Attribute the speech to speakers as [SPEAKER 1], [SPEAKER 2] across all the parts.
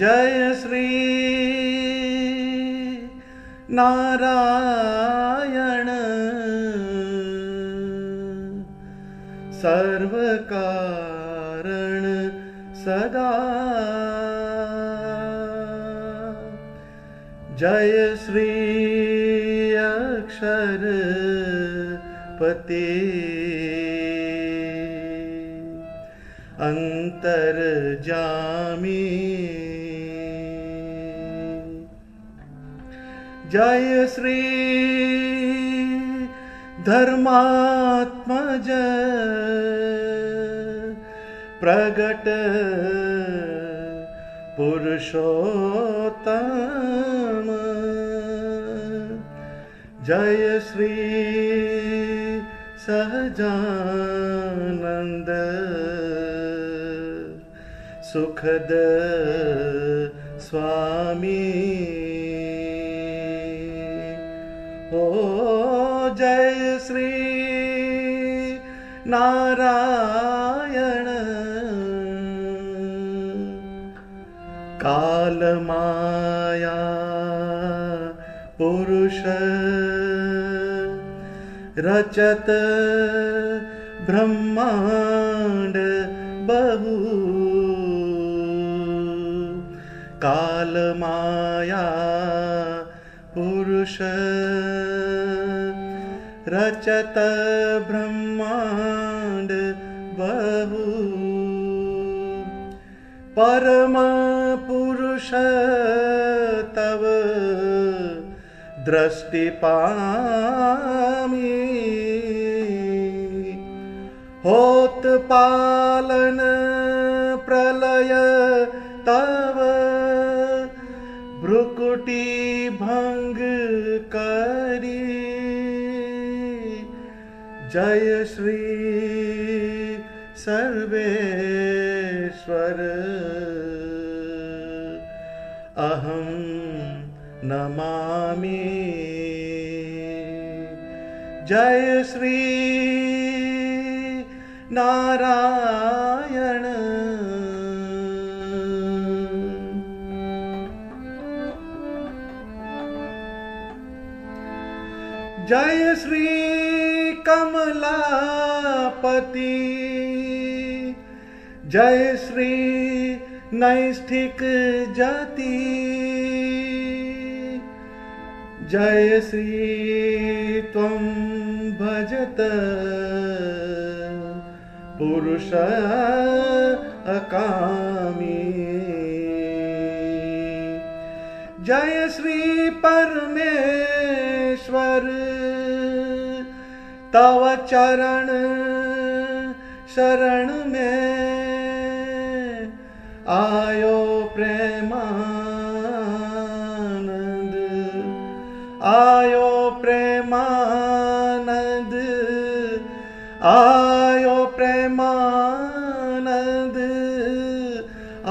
[SPEAKER 1] जय श्री नारायण सर्व कारण सदा। जय श्री अक्षरपति अंतर्जामी। जय श्री धर्मात्मज प्रगट पुरुषोत्तम। जय श्री सहजानंद सुखद स्वामी। ओ जय श्री नारायण काल माया पुरुष रचत ब्रह्मांड बहु। काल माया पुरुष रचत ब्रह्मांड बहु। परम पुरुष तव दृष्टि पामी। होत पालन प्रलय तव भ्रुकुटी भंग करी। जय श्री सर्वेश्वर अहं नमामि। जय श्री नारायण। जय श्री कमलापति। जय श्री नैष्ठिक जाति। जय श्री त्वं भजत पुरुष अकामी। जय श्री परमेश्वर तव चरण शरण में आयो प्रेमानंद। आयो प्रेमानंद। आयो प्रेमानंद।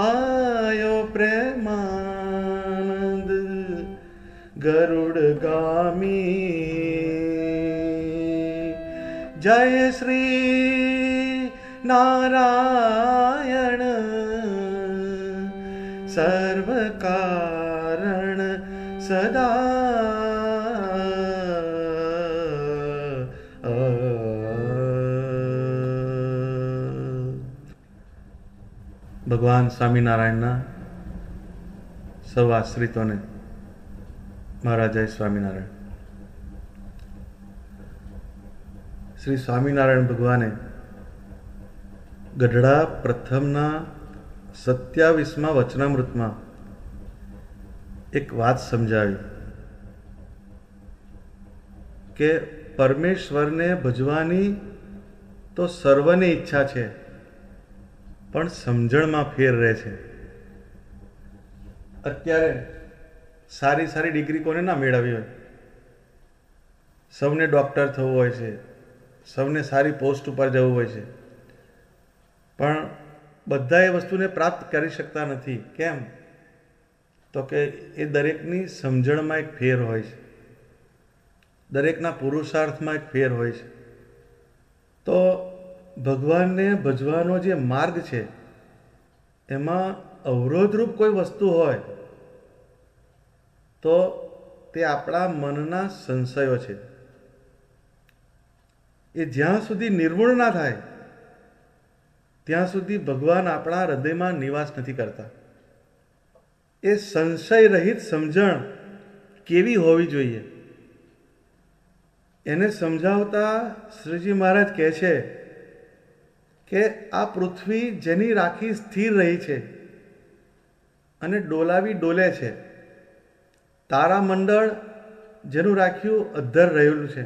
[SPEAKER 1] आयो प्रेमानंद गरुड़गामी। जय श्री नारायण सर्व कारण सदा। भगवान स्वामीनारायणना સૌ આશ્રિતોને મારા જય સ્વામિનારાયણ। શ્રી સ્વામિનારાયણ ભગવાને ગઢડા પ્રથમના 27મા વચનામૃતમાં એક વાત સમજાવી કે પરમેશ્વરને ભજવાની તો સર્વની ઈચ્છા છે, પણ સમજણમાં ફેર રહે છે। અત્યારે સારી સારી ડિગ્રી કોને ના મેળવી હોય? સૌને ડૉક્ટર થવું હોય છે, સૌને સારી પોસ્ટ ઉપર જવું હોય છે, પણ બધા એ વસ્તુને પ્રાપ્ત કરી શકતા નથી। કેમ? તો કે એ દરેકની સમજણમાં એક ફેર હોય છે, દરેકના પુરુષાર્થમાં એક ફેર હોય છે। તો ભગવાનને ભજવાનો જે માર્ગ છે એમાં અવરોધરૂપ કોઈ વસ્તુ હોય તો તે આપણા મનના સંશયો છે. એ જ્યાં સુધી નિર્મૂળ ના થાય ત્યાં સુધી ભગવાન આપણા હૃદયમાં નિવાસ નથી કરતા. એ સંશય રહિત સમજણ કેવી હોવી જોઈએ એને સમજાવતા શ્રીજી મહારાજ કહે છે કે આ પૃથ્વી જેની રાખી સ્થિર રહી છે અને ડોલાવી ડોલે છે, તારામંડળ જેનું રાખ્યું અધ્ધર રહેલું છે,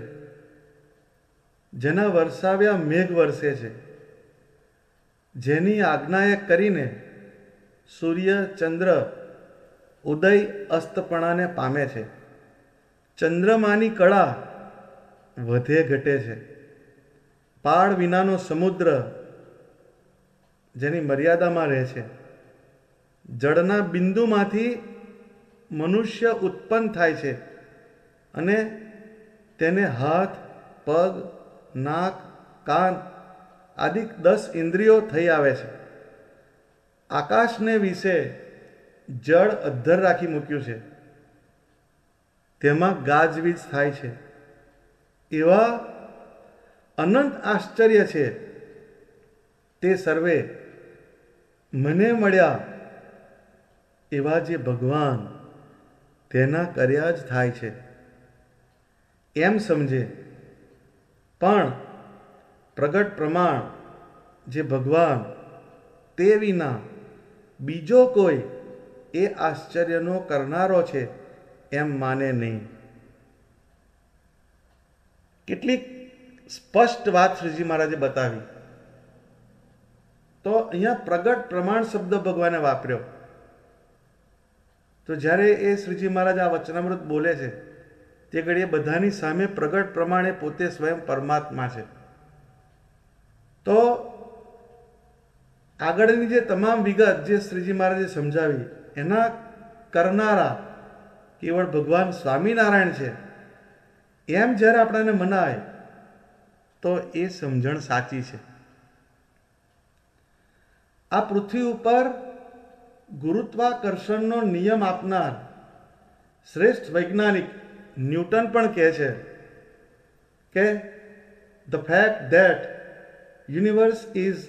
[SPEAKER 1] જેના વરસાવ્યા મેઘ વરસે છે, જેની આજ્ઞાએ કરીને સૂર્ય ચંદ્ર ઉદય અસ્તપણાને પામે છે, ચંદ્રમાની કળા વધે ઘટે છે, પાળ વિનાનો સમુદ્ર જેની મર્યાદામાં રહે છે, જળના બિંદુમાંથી મનુષ્ય ઉત્પન્ન થાય છે અને તેને હાથ, પગ, નાક, કાન આદિ 10 ઇન્દ્રિયો થઈ આવે છે. આકાશને વિશે જળ અધ્ધર રાખી મૂક્યું છે, તેમાં ગાજવીજ થાય છે. એવા અનંત આશ્ચર્ય છે તે સર્વે મને મળ્યા એવા જે ભગવાન તેના કર્યા જ થાય છે એમ સમજે. પણ પ્રગટ પ્રમાણ જે ભગવાન તે વિના બીજો કોઈ એ આશ્ચર્યનો કરનારો છે એમ માને નહીં. કેટલીક સ્પષ્ટ વાત શ્રીજી મહારાજે બતાવી. તો અહીંયા પ્રગટ પ્રમાણ શબ્દ ભગવાને વાપર્યો. તો જ્યારે એ શ્રીજી મહારાજ આ વચનામૃત બોલે છે તે ઘડીએ બધાની સામે પ્રગટ પ્રમાણે પોતે સ્વયં પરમાત્મા છે. તો આગળની જે તમામ વિગત જે શ્રીજી મહારાજે સમજાવી એના કરનારા કેવળ ભગવાન સ્વામિનારાયણ છે એમ જ્યારે આપણને મનાય તો એ સમજણ સાચી છે. આ પૃથ્વી ઉપર ગુરુત્વાકર્ષણનો નિયમ આપનાર શ્રેષ્ઠ વૈજ્ઞાનિક ન્યૂટન પણ કહે છે કે the fact that universe is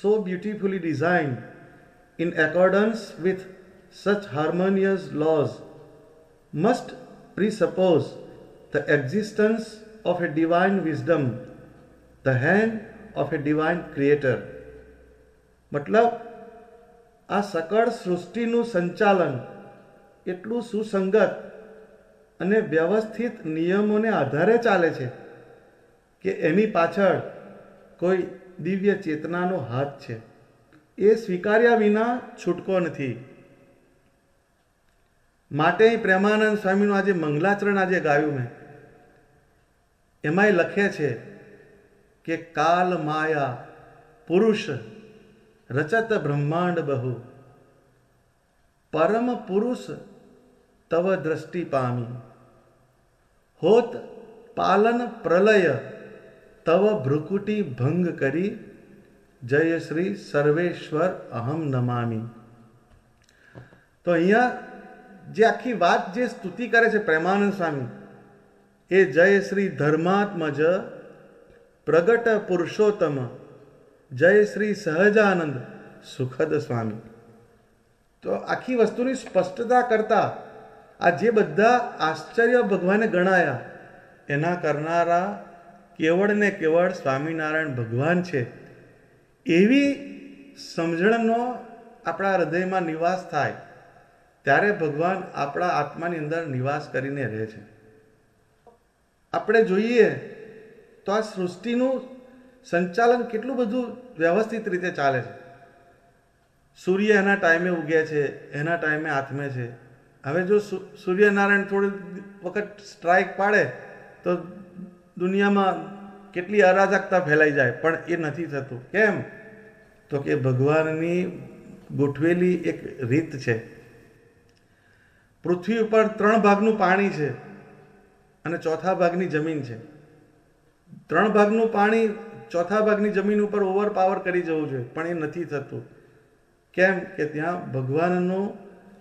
[SPEAKER 1] so beautifully designed in accordance with such harmonious laws must presuppose the existence of a divine wisdom, the hand of a divine creator. મતલબ આ સકળ સૃષ્ટિનું સંચાલન એટલું સુસંગત અને વ્યવસ્થિત નિયમોને આધારે ચાલે છે કે એની પાછળ કોઈ દિવ્ય ચેતનાનો હાથ છે. એ સ્વીકાર્યા વિના છૂટકો નથી. માટે પ્રેમાનંદ સ્વામીનું આજે મંગલાચરણ આજે ગાયું મેં એમાંય લખે છે કે કાલ માયા પુરુષ રચત બ્રહ્માંડ બહુ પરમ પુરુષ તવ દ્રષ્ટિ પામી હોત પાલન પ્રલય તવ ભ્રુકુટી ભંગ કરી જય શ્રી સર્વેશ્વર અહમ નમામી. તો અહીંયા જે આખી વાત જે સ્તુતિ કરે છે પ્રેમાનંદ સ્વામી એ જય શ્રી ધર્માત્મજ પ્રગટ પુરુષોત્તમ જય શ્રી સહજાનંદ સુખદ સ્વામી. તો આખી વસ્તુની સ્પષ્ટતા કરતા આ જે બધા આશ્ચર્ય ભગવાને ગણાયા એના કરનારા કેવળ ને કેવળ સ્વામિનારાયણ ભગવાન છે એવી સમજણનો આપણા હૃદયમાં નિવાસ થાય ત્યારે ભગવાન આપણા આત્માની અંદર નિવાસ કરીને રહે છે. આપણે જોઈએ તો આ સૃષ્ટિનું સંચાલન કેટલું બધું વ્યવસ્થિત રીતે ચાલે છે. સૂર્ય એના ટાઈમે ઉગે છે, એના ટાઈમે આથમે છે. હવે જો સૂર્યનારાયણ થોડી વખત સ્ટ્રાઇક પાડે તો દુનિયામાં કેટલી અરાજકતા ફેલાઈ જાય, પણ એ નથી થતું. કેમ? તો કે ભગવાનની ગોઠવેલી એક રીત છે. પૃથ્વી ઉપર 3 ભાગનું પાણી છે અને ચોથા ભાગની જમીન છે. 3 ભાગનું પાણી ચોથા ભાગની જમીન ઉપર ઓવરપાવર કરી જવું જોઈએ, પણ એ નથી થતું. કેમ કે ત્યાં ભગવાનનું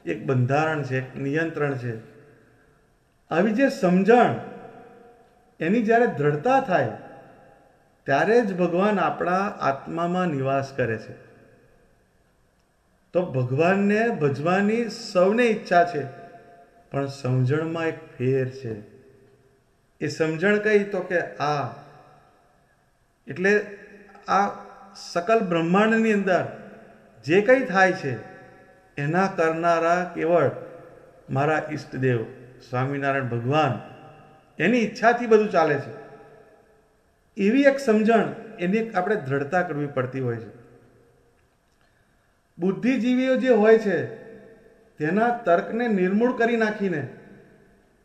[SPEAKER 1] એક બંધારણ છે, એક નિયંત્રણ છે. આવી જે સમજણ એની જ્યારે દ્રઢતા થાય ત્યારે જ ભગવાન આપણા આત્મામાં નિવાસ કરે છે. તો ભગવાનને ભજવાની સૌને ઈચ્છા છે, પણ સમજણમાં એક ફેર છે. એ સમજણ કઈ? તો કે એટલે આ સકલ બ્રહ્માંડની અંદર જે કંઈ થાય છે એના કરનારા કેવળ મારા ઈષ્ટદેવ સ્વામિનારાયણ ભગવાન, એની ઈચ્છાથી બધું ચાલે છે. એવી એક સમજણ, એની આપણે દ્રઢતા કરવી પડતી હોય છે. બુદ્ધિજીવીઓ જે હોય છે તેના તર્કને નિર્મૂળ કરી નાખીને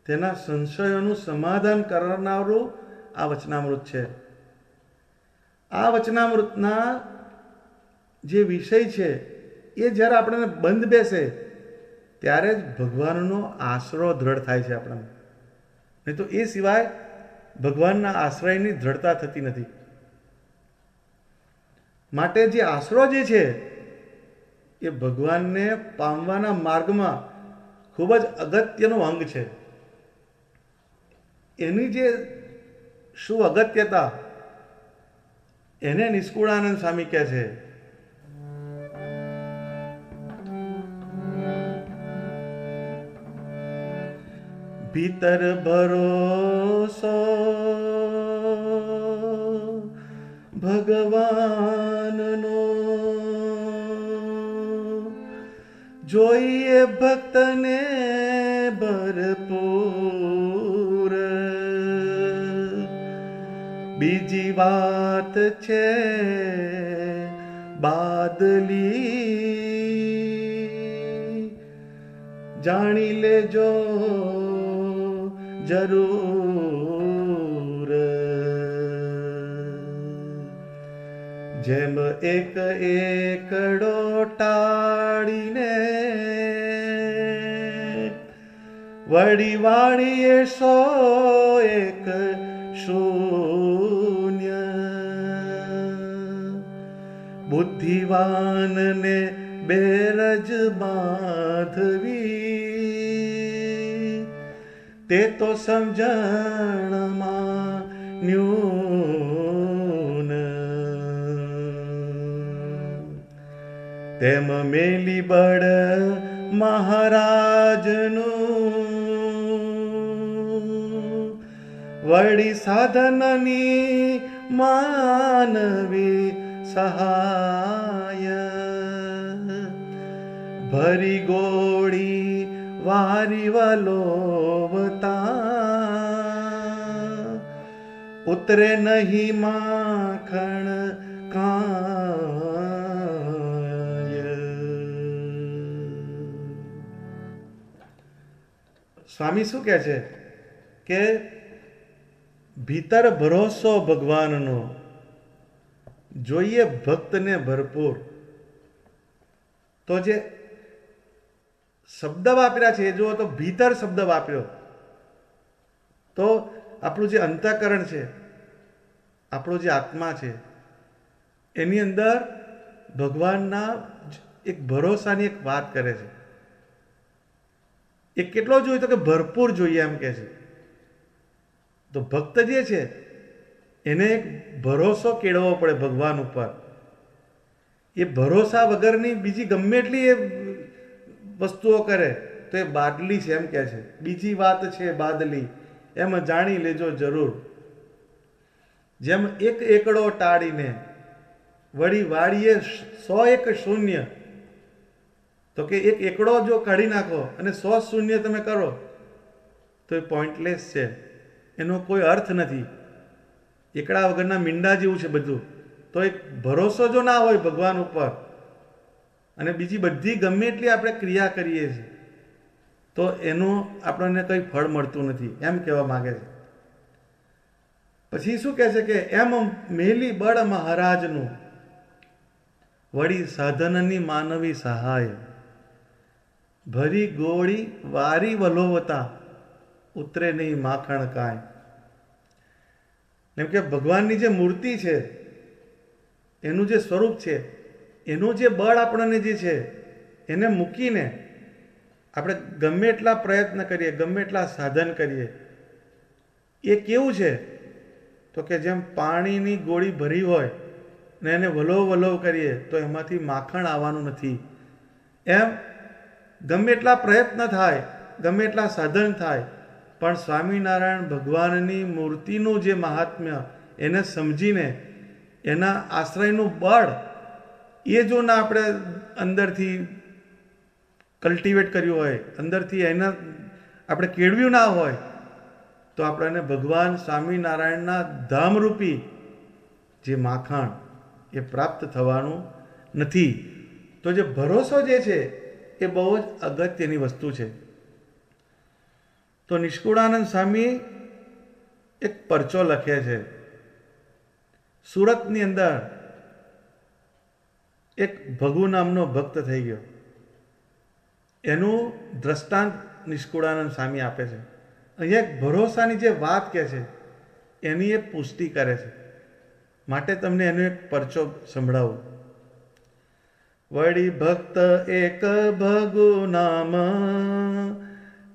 [SPEAKER 1] તેના સંશયોનું સમાધાન કરનારું આ વચનામૃત છે. આ વચનામૃતના જે વિષય છે એ જ્યારે આપણને બંધ બેસે ત્યારે જ ભગવાનનો આશરો દ્રઢ થાય છે આપણને. નહીં તો એ સિવાય ભગવાનના આશ્રયની દ્રઢતા થતી નથી. માટે જે આશરો જે છે એ ભગવાનને પામવાના માર્ગમાં ખૂબ જ અગત્યનો અંગ છે. એની જે શું અગત્યતા, એને નિષ્કુળાનંદ સ્વામી કહે છે. ભીતર ભરોસો ભગવાનનો, જોઈએ ભક્તને ભરપૂર. બીજી વાત છે બાદલી, જાણી લેજો જરૂર. જેમ એક એકડો ટાળીને વળી વાળીએ 101 શૂન્ય, બુદ્ધિવાનને બેરજ બાંધવી, તે તો સમજણમાં ન્યૂન. તેમ મેલી બળ મહારાજનું, વળી સાધનની માનવી સહાય, ભરી ગોળી વારી વલોવતા, ઉતરે નહીં માખણ કાય. સ્વામી શું કહે છે કે ભીતર ભરોસો ભગવાનનો, જોઈએ ભક્તને ભરપૂર. તો જે શબ્દ વાપર્યા છે એ જુઓ તો ભીતર શબ્દ વાપર્યો, તો આપણું જે અંતઃકરણ છે, આપણો જે આત્મા છે, એની અંદર ભગવાનના એક ભરોસાની એક વાત કરે છે. એ કેટલો જોઈએ તો કે ભરપૂર જોઈએ એમ કહે છે. તો ભક્ત જે છે એને એક ભરોસો કેળવવો પડે ભગવાન ઉપર. એ ભરોસા વગરની બીજી ગમે એટલી એ વસ્તુઓ કરે તો એ બાદલી છે એમ કહે છે. બીજી વાત છે બાદલી, એમ જાણી લેજો જરૂર. જેમ એક એકડો ટાળીને વળી વાળીએ 101 શૂન્ય, તો કે એક એકડો જો કાઢી નાખો અને 100 શૂન્ય તમે કરો તો એ પોઈન્ટલેસ છે, એનો કોઈ અર્થ નથી. એકડા વગરના મીંડા જેવું છે બધું. તો એક ભરોસો જો ના હોય ભગવાન ઉપર અને બીજી બધી ગમે એટલી આપણે ક્રિયા કરીએ છીએ તો એનું આપણને કંઈ ફળ મળતું નથી એમ કહેવા માંગે છે. પછી શું કહે છે કે એમ મેલી બળ મહારાજનું, વળી સાધનની માનવી સહાય, ભરી ગોળી વારી વલોવતા, ઉતરે નહીં માખણ કાંઈ. એમ કે ભગવાનની જે મૂર્તિ છે, એનું જે સ્વરૂપ છે એનું જે બળ આપણને જે છે એને મૂકીને આપણે ગમે એટલા પ્રયત્ન કરીએ, ગમે એટલા સાધન કરીએ, એ કેવું છે તો કે જેમ પાણીની ગોળી ભરી હોય ને એને વલોવ વલોવ કરીએ તો એમાંથી માખણ આવવાનું નથી. એમ ગમે એટલા પ્રયત્ન થાય, ગમે એટલા સાધન થાય, પણ સ્વામિનારાયણ ભગવાનની મૂર્તિનું જે મહાત્મ્ય એને સમજીને એના આશ્રયનું બળ એ જો ના આપણે અંદરથી કલ્ટિવેટ કર્યું હોય, અંદરથી એના આપણે કેળવ્યું ના હોય, તો આપણને ભગવાન સ્વામિનારાયણના ધામરૂપી જે માખણ એ પ્રાપ્ત થવાનું નથી. તો જે ભરોસો જે છે એ બહુ જ અગત્યની વસ્તુ છે. તો નિષ્કુળાનંદ સ્વામી એક પરચો લખે છે. સુરતની અંદર એક ભગુ નામનો ભક્ત થઈ ગયો. એનું દ્રષ્ટાંત નિષ્કુળાનંદ સ્વામી આપે છે. અહીંયા એક ભરોસાની જે વાત કહે છે એની એ પુષ્ટિ કરે છે. માટે તમને એનો એક પરચો સંભળાવું. વળી ભક્ત એક ભગુ નામ,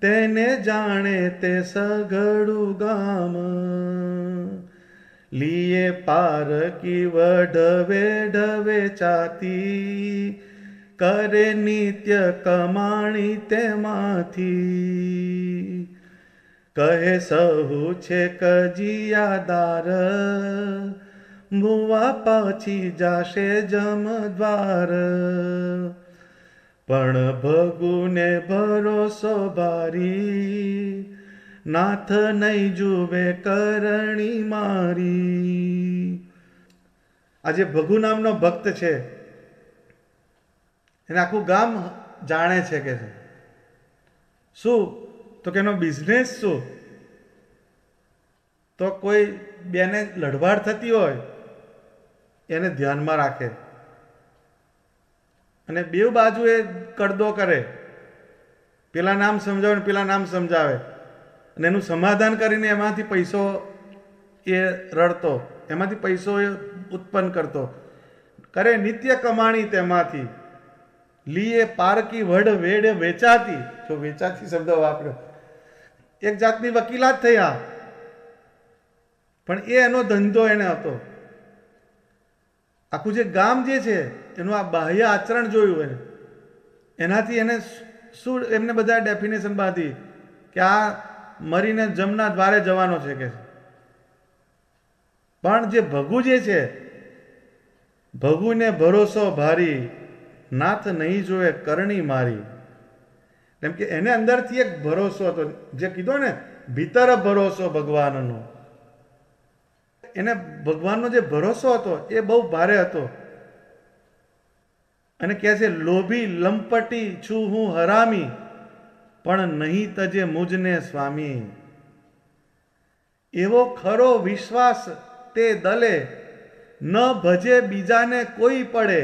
[SPEAKER 1] તેને જાણે તે સઘળું ગામ. લીએ પારકી વઢવે ઢવે ચાતી, કરે નિત્ય કમાણી તેમાંથી. કહે સહુ છે કજિયાદાર, ભુવા પાછી જાશે જમદ્વાર. પણ ભગુને ભરોસો ભારી, નાથ નહીં જુવે કરણી મારી. આ જે ભગુ નામનો ભક્ત છે એને આખું ગામ જાણે છે કે છે. શું તો કે એનો બિઝનેસ શું? તો કોઈ બેને લડવાડ થતી હોય એને ધ્યાનમાં રાખે અને બેવ બાજુ એ કડદો કરે. પેલા નામ સમજાવે ને પેલા નામ સમજાવે અને એનું સમાધાન કરીને એમાંથી પૈસો એ રડતો, એમાંથી પૈસો એ ઉત્પન્ન કરતો, કરે નિત્ય કમાણી તેમાંથી. લીએ પારકી વડ વેડ વેચાતી. જો વેચાતી શબ્દ વાપર્યો, એક જાતની વકીલાત થઈ આ, પણ એ એનો ધંધો એને હતો. આખું જે ગામ જે છે એનું આ બાહ્ય આચરણ જોયું એને, એનાથી એને શું એમને બધા ડેફિનેશન બાંધી કે આ મરીને જમના દ્વારે જવાનો છે કે. પણ જે ભગુ જે છે, ભગુને ભરોસો ભારી, નાથ નહીં જોવે કરણી મારી. કેમ કે એને અંદરથી એક ભરોસો હતો, જે કીધો ને ભીતર ભરોસો ભગવાનનો. એને ભગવાનનો જે ભરોસો હતો એ બહુ ભારે હતો. અને કહે છે લોભી લંપટી છું હું હરામી, પણ નહીં તજે મુજને સ્વામી. એવો ખરો વિશ્વાસ તે દલે, ન ભજે બીજાને કોઈ પડે.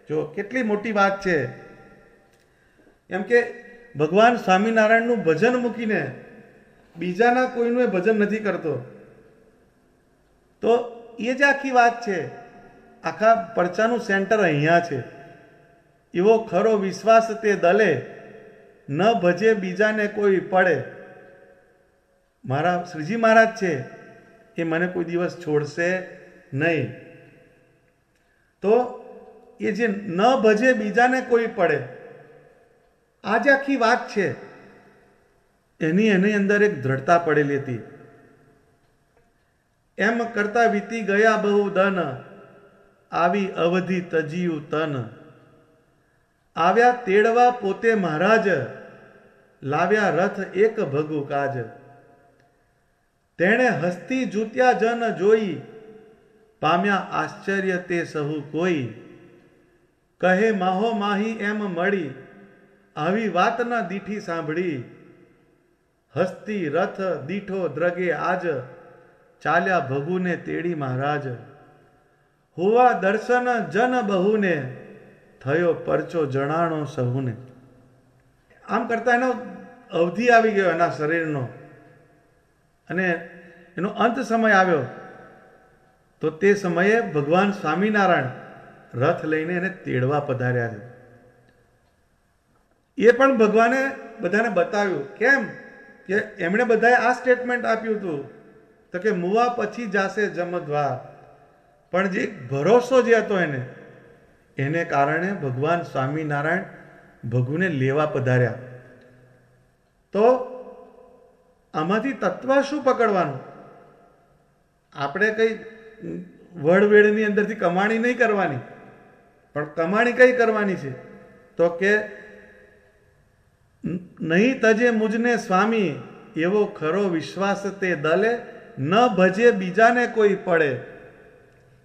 [SPEAKER 1] જો કેટલી મોટી વાત છે. એમ કે ભગવાન સ્વામિનારાયણનું ભજન મૂકીને બીજાના કોઈનું એ ભજન નથી કરતો. તો એ જ આખી વાત છે. આખા પરચાનું સેન્ટર અહીંયા છે. એવો ખરો વિશ્વાસ તે દલે, ન ભજે બીજાને કોઈ પડે. મારા શ્રીજી મહારાજ છે એ મને કોઈ દિવસ છોડશે નહીં. તો એ જે ન ભજે બીજાને કોઈ પડે, આ જે આખી વાત છે એની અંદર એક દ્રઢતા પડેલી હતી. એમ કરતા વીતી ગયા બહુ દન, આવી અવધિ તજિયું તન. આવ્યા તેડવા પોતે મહારાજ, લાવ્યા રથ એક ભગુ કાજ. તેણે હસ્તી જૂત્યા જન જોઈ, પામ્યા આશ્ચર્ય તે સહુ કોઈ. કહે માહો માહી એમ મળી, આવી વાત ન દીઠી સાંભળી. હસ્તી રથ દીઠો દ્રગે આજ, ચાલ્યા ભગુને તેડી મહારાજ. હોવા દર્શન જન બહુને, થયો પરચો જણાણો સહુને. આમ કરતા એનો અવધિ આવી ગયો એના શરીરનો, અને એનો અંત સમય આવ્યો. તો તે સમયે ભગવાન સ્વામિનારાયણ રથ લઈને એને તેડવા પધાર્યા છે. એ પણ ભગવાને બધાને બતાવ્યું. કેમ કે એમણે બધાએ આ સ્ટેટમેન્ટ આપ્યું હતું તો કે મુવા પછી જાશે જમદ્વાર. પણ જે ભરોસો જે હતો એને કારણે ભગવાન સ્વામિનારાયણ ભગુને લેવા પધાર્યા. તો આમાંથી તત્વ શું પકડવાનું? આપણે કંઈ વડવેળની અંદરથી કમાણી નહીં કરવાની, પણ કમાણી કઈ કરવાની છે? તો કે નહીં તજે મુજને સ્વામી, એવો ખરો વિશ્વાસ તે દલે, ન ભજે બીજાને કોઈ પડે.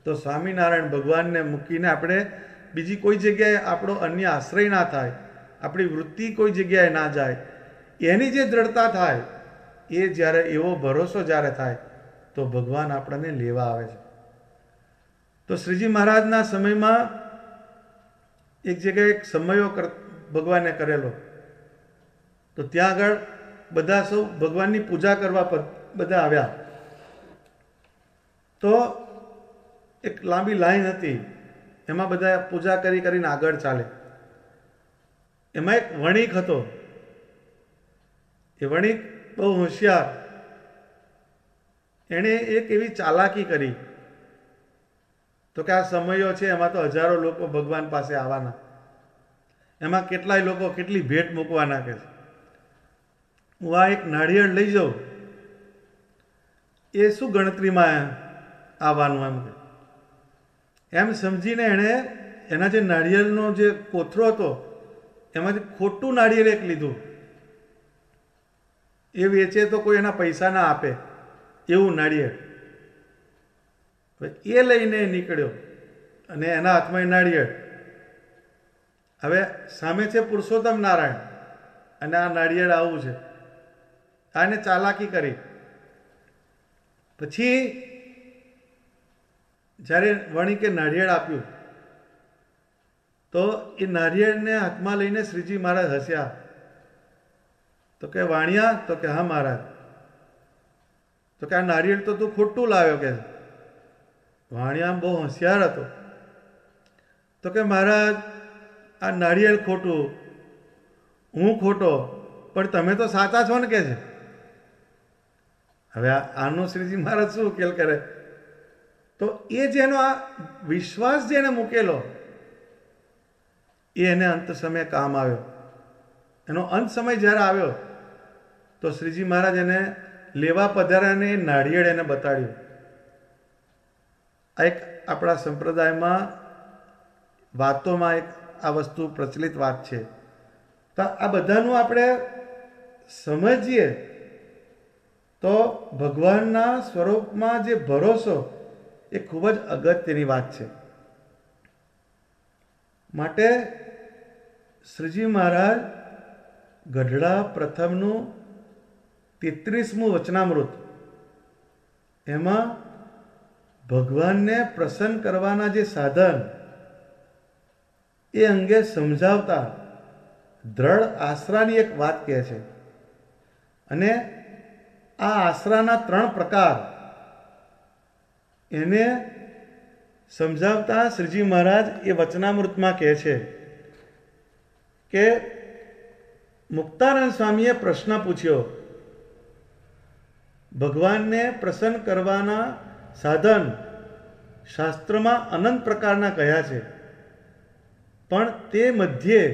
[SPEAKER 1] તો સ્વામિનારાયણ ભગવાનને મૂકીને આપણે બીજી કોઈ જગ્યાએ આપણો અન્ય આશ્રય ના થાય, આપણી વૃત્તિ કોઈ જગ્યાએ ના જાય, એની જે દ્રઢતા થાય, એ જ્યારે એવો ભરોસો જ્યારે થાય તો ભગવાન આપણને લેવા આવે છે. તો શ્રીજી મહારાજના સમયમાં એક જગ્યાએ એક સમયો ભગવાને કરેલો. તો ત્યાં આગળ બધા સૌ ભગવાનની પૂજા કરવા બધા આવ્યા. તો એક લાંબી લાઈન હતી, એમાં બધા પૂજા કરીને આગળ ચાલે. એમાં એક વણિક હતો. એ વણિક બહુ હોશિયાર. એણે એક એવી ચાલાકી કરી. તો કે આ સમયો છે, એમાં તો હજારો લોકો ભગવાન પાસે આવવાના, એમાં કેટલાય લોકો કેટલી ભેટ મૂકવાના કે છે. હું આ એક નાળિયેર લઈ જાઉં, એ શું ગણતરીમાં આવવાનું? એમ સમજીને એણે એના જે નાળિયેરનો જે કોથળો હતો એમાંથી ખોટું નાળિયેર એક લીધું. એ વેચે તો કોઈ એના પૈસા ના આપે એવું નાળિયેર. એ લઈને નીકળ્યો અને એના હાથમાં નાળિયેર. હવે સામે છે પુરુષોત્તમ નારાયણ અને આ નાળિયેર આવું છે. આને ચાલાકી કરી. પછી જ્યારે વણિકે નાળિયેર આપ્યું તો એ નાળિયેરને હાથમાં લઈને શ્રીજી મહારાજ હસ્યા. તો કે વાણિયા? તો કે હા મહારાજ. તો કે આ નાળિયેર તો તું ખોટું લાવ્યો કે. વાણિયા બહુ હોશિયાર હતો. તો કે મહારાજ, આ નાળિયેર ખોટું, હું ખોટો, પણ તમે તો સાચા છો ને કે છે. હવે આનો શ્રીજી મહારાજ શું ઉકેલ કરે? તો એ જેનો આ વિશ્વાસ જેને મૂકેલો એને અંત સમયે કામ આવ્યો. એનો અંત સમય જ્યારે આવ્યો તો શ્રીજી મહારાજ એને લેવા પધાર્યાને એ નાળિયેર એને બતાડ્યું. આ એક આપણા સંપ્રદાયમાં વાતોમાં એક આ વસ્તુ પ્રચલિત વાત છે. તો આ બધાનું આપણે સમજીએ તો ભગવાનના સ્વરૂપમાં જે ભરોસો એ ખૂબ જ અગત્યની વાત છે. માટે શ્રીજી મહારાજ ગઢડા પ્રથમનું 33મું વચનામૃત, એમાં ભગવાનને પ્રસન્ન કરવાના જે સાધન એ અંગે સમજાવતા દ્રઢ આશરાની એક વાત કહે છે. અને આ આશરાના 3 પ્રકાર એને સમજાવતા શ્રીજી મહારાજ એ વચનામૃતમાં કહે છે કે મુક્તાનંદ સ્વામીએ પ્રશ્ન પૂછ્યો, ભગવાનને પ્રસન્ન કરવાના સાધન શાસ્ત્રમાં અનંત પ્રકારના કહ્યા છે, પણ તે મધ્યે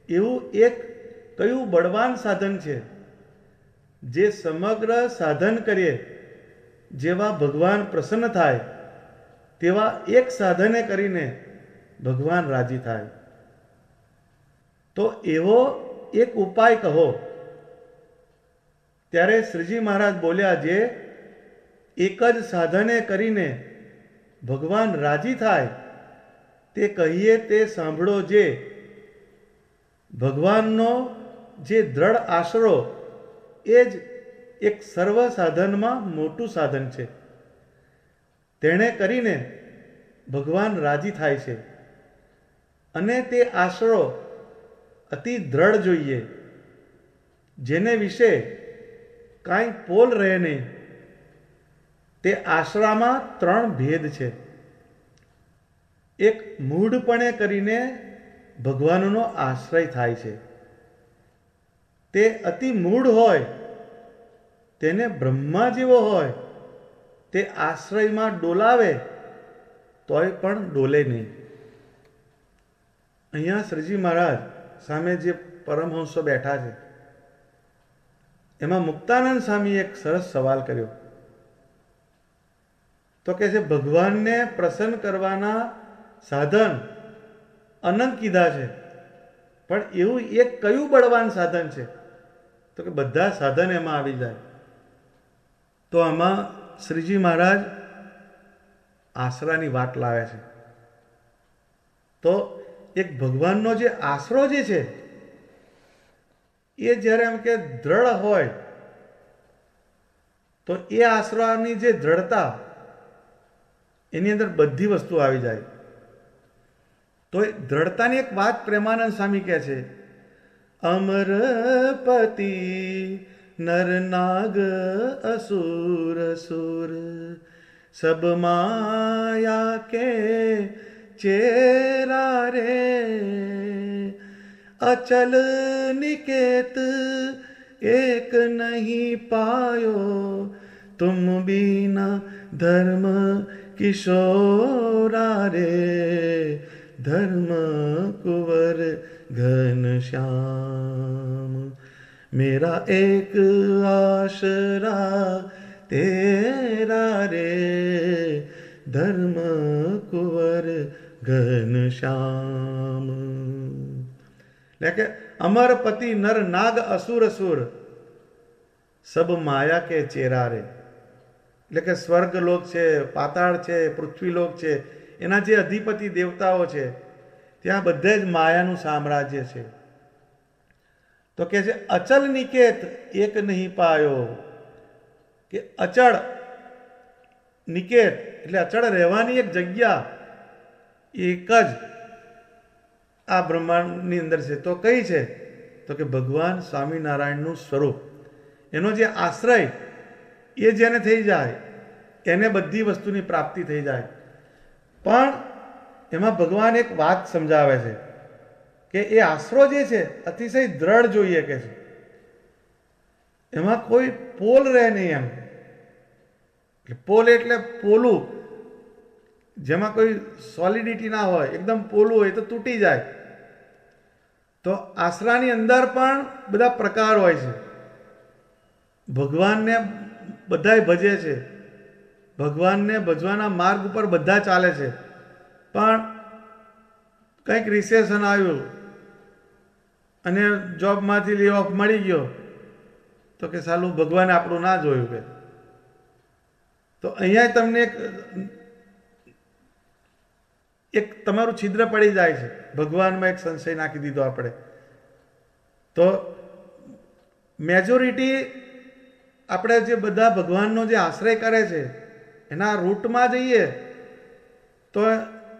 [SPEAKER 1] એવું એક કયું બળવાન સાધન છે જે સમગ્ર સાધન કરીએ જેવા ભગવાન પ્રસન્ન થાય તેવા એક સાધને કરીને ભગવાન રાજી થાય? તો એવો એક ઉપાય કહો. ત્યારે શ્રીજી મહારાજ બોલ્યા, જે એક જ સાધને કરીને ભગવાન રાજી થાય તે કહીએ તે સાંભળો. જે ભગવાનનો જે દ્રઢ આશરો એ જ એક સર્વ સાધનમાં મોટું સાધન છે. તેણે કરીને ભગવાન રાજી થાય છે. અને તે આશરો અતિ દ્રઢ જોઈએ, જેને વિશે કાંઈ પોલ રહે નહીં. તે આશરામાં 3 ભેદ છે. એક મૂઢપણે કરીને ભગવાનનો આશ્રય થાય છે. તે અતિ મૂઢ હોય, તેને બ્રહ્મા જેવો હોય, તે આશ્રયમાં ડોલાવે તોય પણ ડોલે નહીં. અહીંયા શ્રીજી મહારાજ સામે જે પરમહંસો બેઠા છે, એમાં મુક્તાનંદ સ્વામી એક સરસ સવાલ કર્યો. તો કે છે ભગવાનને પ્રસન્ન કરવાના સાધન અનંત કીધા છે, પણ એવું એક કયું બળવાન સાધન છે? તો કે બધા સાધન એમાં આવી જાય. તો આમાં શ્રીજી મહારાજ આશરાની વાત લાવે છે. તો એક ભગવાનનો જે આશરો જે છે એ જ્યારે એમ કે દ્રઢ હોય, તો એ આશરાની જે દ્રઢતા, એની અંદર બધી વસ્તુ આવી જાય. તો એ દ્રઢતાની એક વાત પ્રેમાનંદ સ્વામી કહે છે, અમરપતિ નર નાગ અસુર સુર સબ માયા કે ચેરા રે અચલ નિકેત એક નહીં પાયો તુમ બીના ધર્મ કિશોરા રે ધર્મ કુંવર ઘનશ્યામ मेरा एक आशरा तेरा रे धर्म कुंवर घनश्याम. એટલે કે અમર પતિ નર નાગ અસુર સુર સબ માયા કે ચેરા રે. એટલે કે સ્વર્ગલોક છે, પાતાળ છે, પૃથ્વીલોક છે, એના જે અધિપતિ દેવતાઓ છે, ત્યાં બધે જ માયાનું સામ્રાજ્ય છે. તો કે છે અચલ નિકેત એક નહીં પાયો, કે અચળ નિકેત એટલે અચળ રહેવાની એક જગ્યા એક જ આ બ્રહ્માંડની અંદર છે. તો કઈ છે? તો કે ભગવાન સ્વામિનારાયણનું સ્વરૂપ, એનો જે આશ્રય એ જેને થઈ જાય એને બધી વસ્તુની પ્રાપ્તિ થઈ જાય. પણ એમાં ભગવાન એક વાત સમજાવે છે કે એ આશરો જે છે અતિશય દ્રઢ જોઈએ કે છે, એમાં કોઈ પોલ રહે નહીં. એમ પોલ એટલે પોલું, જેમાં કોઈ સોલિડિટી ના હોય, એકદમ પોલું હોય તો તૂટી જાય. તો આશરાની અંદર પણ બધા પ્રકાર હોય છે. ભગવાનને બધાય ભજે છે, ભગવાનને ભજવાના માર્ગ ઉપર બધા ચાલે છે, પણ કંઈક રિસેશન આવ્યું અને જોબમાંથી લે ઓફ મળી ગયો તો કે સાલું ભગવાને આપણું ના જોયું કે. તો અહીંયા તમને એક તમારું છિદ્ર પડી જાય છે. ભગવાનમાં એક સંશય નાખી દીધો આપણે. તો મેજોરિટી આપણે જે બધા ભગવાનનો જે આશ્રય કરે છે એના રૂટમાં જઈએ તો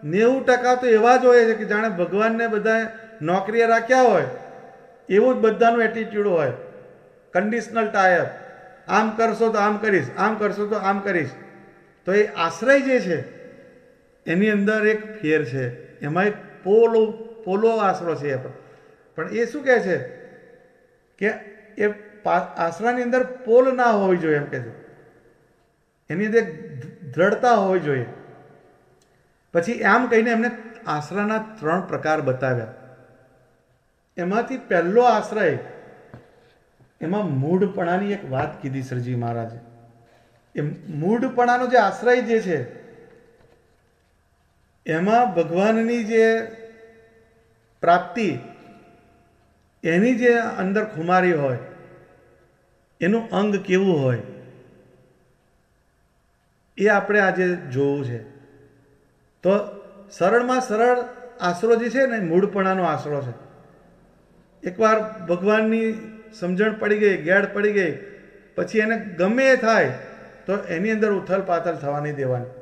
[SPEAKER 1] 90% તો એવા જ હોય છે કે જાણે ભગવાનને બધા નોકરીએ રાખ્યા હોય એવું જ બધાનું એટીટ્યુડ હોય. કન્ડિશનલ ટાયર, આમ કરશો તો આમ કરીશ, આમ કરશો તો આમ કરીશ. તો એ આશ્રય જે છે એની અંદર એક ફેર છે. એમાં એક પોલો આશરો છે. પણ એ શું કહે છે કે એ આશરાની અંદર પોલ ના હોવી જોઈએ, એમ કે છે. એની અંદર દ્રઢતા હોવી જોઈએ. પછી આમ કહીને એમને આશરાના 3 પ્રકાર બતાવ્યા. એમાંથી પહેલો આશ્રય, એમાં મૂઢપણાની એક વાત કીધી શ્રીજી મહારાજે. એ મૂઢપણાનો જે આશ્રય જે છે એમાં ભગવાનની જે પ્રાપ્તિ, એની જે અંદર ખુમારી હોય, એનું અંગ કેવું હોય એ આપણે આજે જોવું છે. તો સરળમાં સરળ આશરો જે છે ને મૂળપણાનો આશરો છે. એકવાર ભગવાનની સમજણ પડી ગઈ, ગેડ પડી ગઈ, પછી એને ગમે એ થાય તો એની અંદર ઉથલ પાથલ થવા નહીં દેવાની.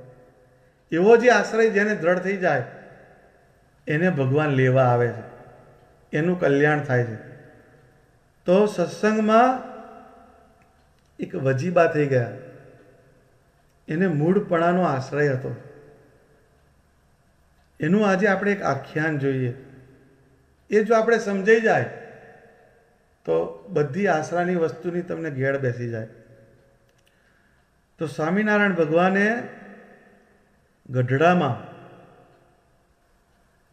[SPEAKER 1] એવો જે આશ્રય જેને દ્રઢ થઈ જાય એને ભગવાન લેવા આવે છે, એનું કલ્યાણ થાય છે. તો સત્સંગમાં એક વજીબા થઈ ગયા, એને મૂળપણાનો આશ્રય હતો. એનું આજે આપણે એક આખ્યાન જોઈએ. એ જો આપણે સમજાઈ જાય તો બધી આશરાની વસ્તુની તમને ઘેડ બેસી જાય. તો સ્વામિનારાયણ ભગવાને ગઢડામાં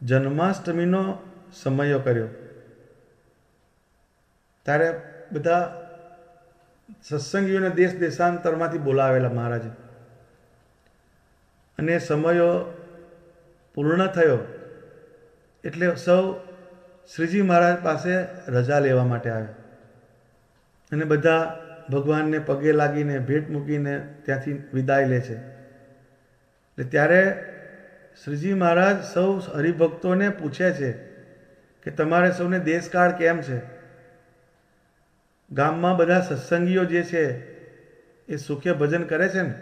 [SPEAKER 1] જન્માષ્ટમીનો સમયો કર્યો. ત્યારે બધા સત્સંગીઓને દેશ દેશાંતરમાંથી બોલાવેલા મહારાજે, અને સમયો પૂર્ણ થયો એટલે સૌ શ્રીજી મહારાજ પાસે રજા લેવા માટે આવ્યા, અને બધા ભગવાનને પગે લાગીને ભેટ મૂકીને ત્યાંથી વિદાય લે છે. એટલે ત્યારે શ્રીજી મહારાજ સૌ હરિભક્તોને પૂછે છે કે તમારે સૌને દેશકાળ કેમ છે? ગામમાં બધા સત્સંગીઓ જે છે એ સુખે ભજન કરે છે ને?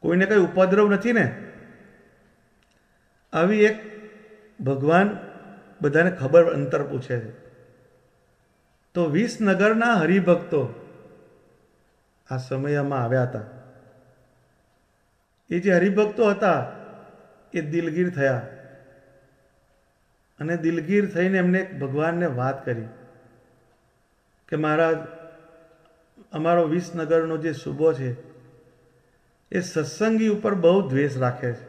[SPEAKER 1] કોઈને કંઈ ઉપદ્રવ નથી ને? આવી એક ભગવાન બધાને ખબર અંતર પૂછે છે. તો 20 નગરના હરિભક્તો આ સમયમાં આવ્યા હતા. એ જે હરિભક્તો હતા એ દિલગીર થયા, અને દિલગીર થઈને એમને ભગવાનને વાત કરી કે મહારાજ, અમારો 20 નગરનો જે સુબો છે એ સત્સંગી ઉપર બહુ દ્વેષ રાખે છે,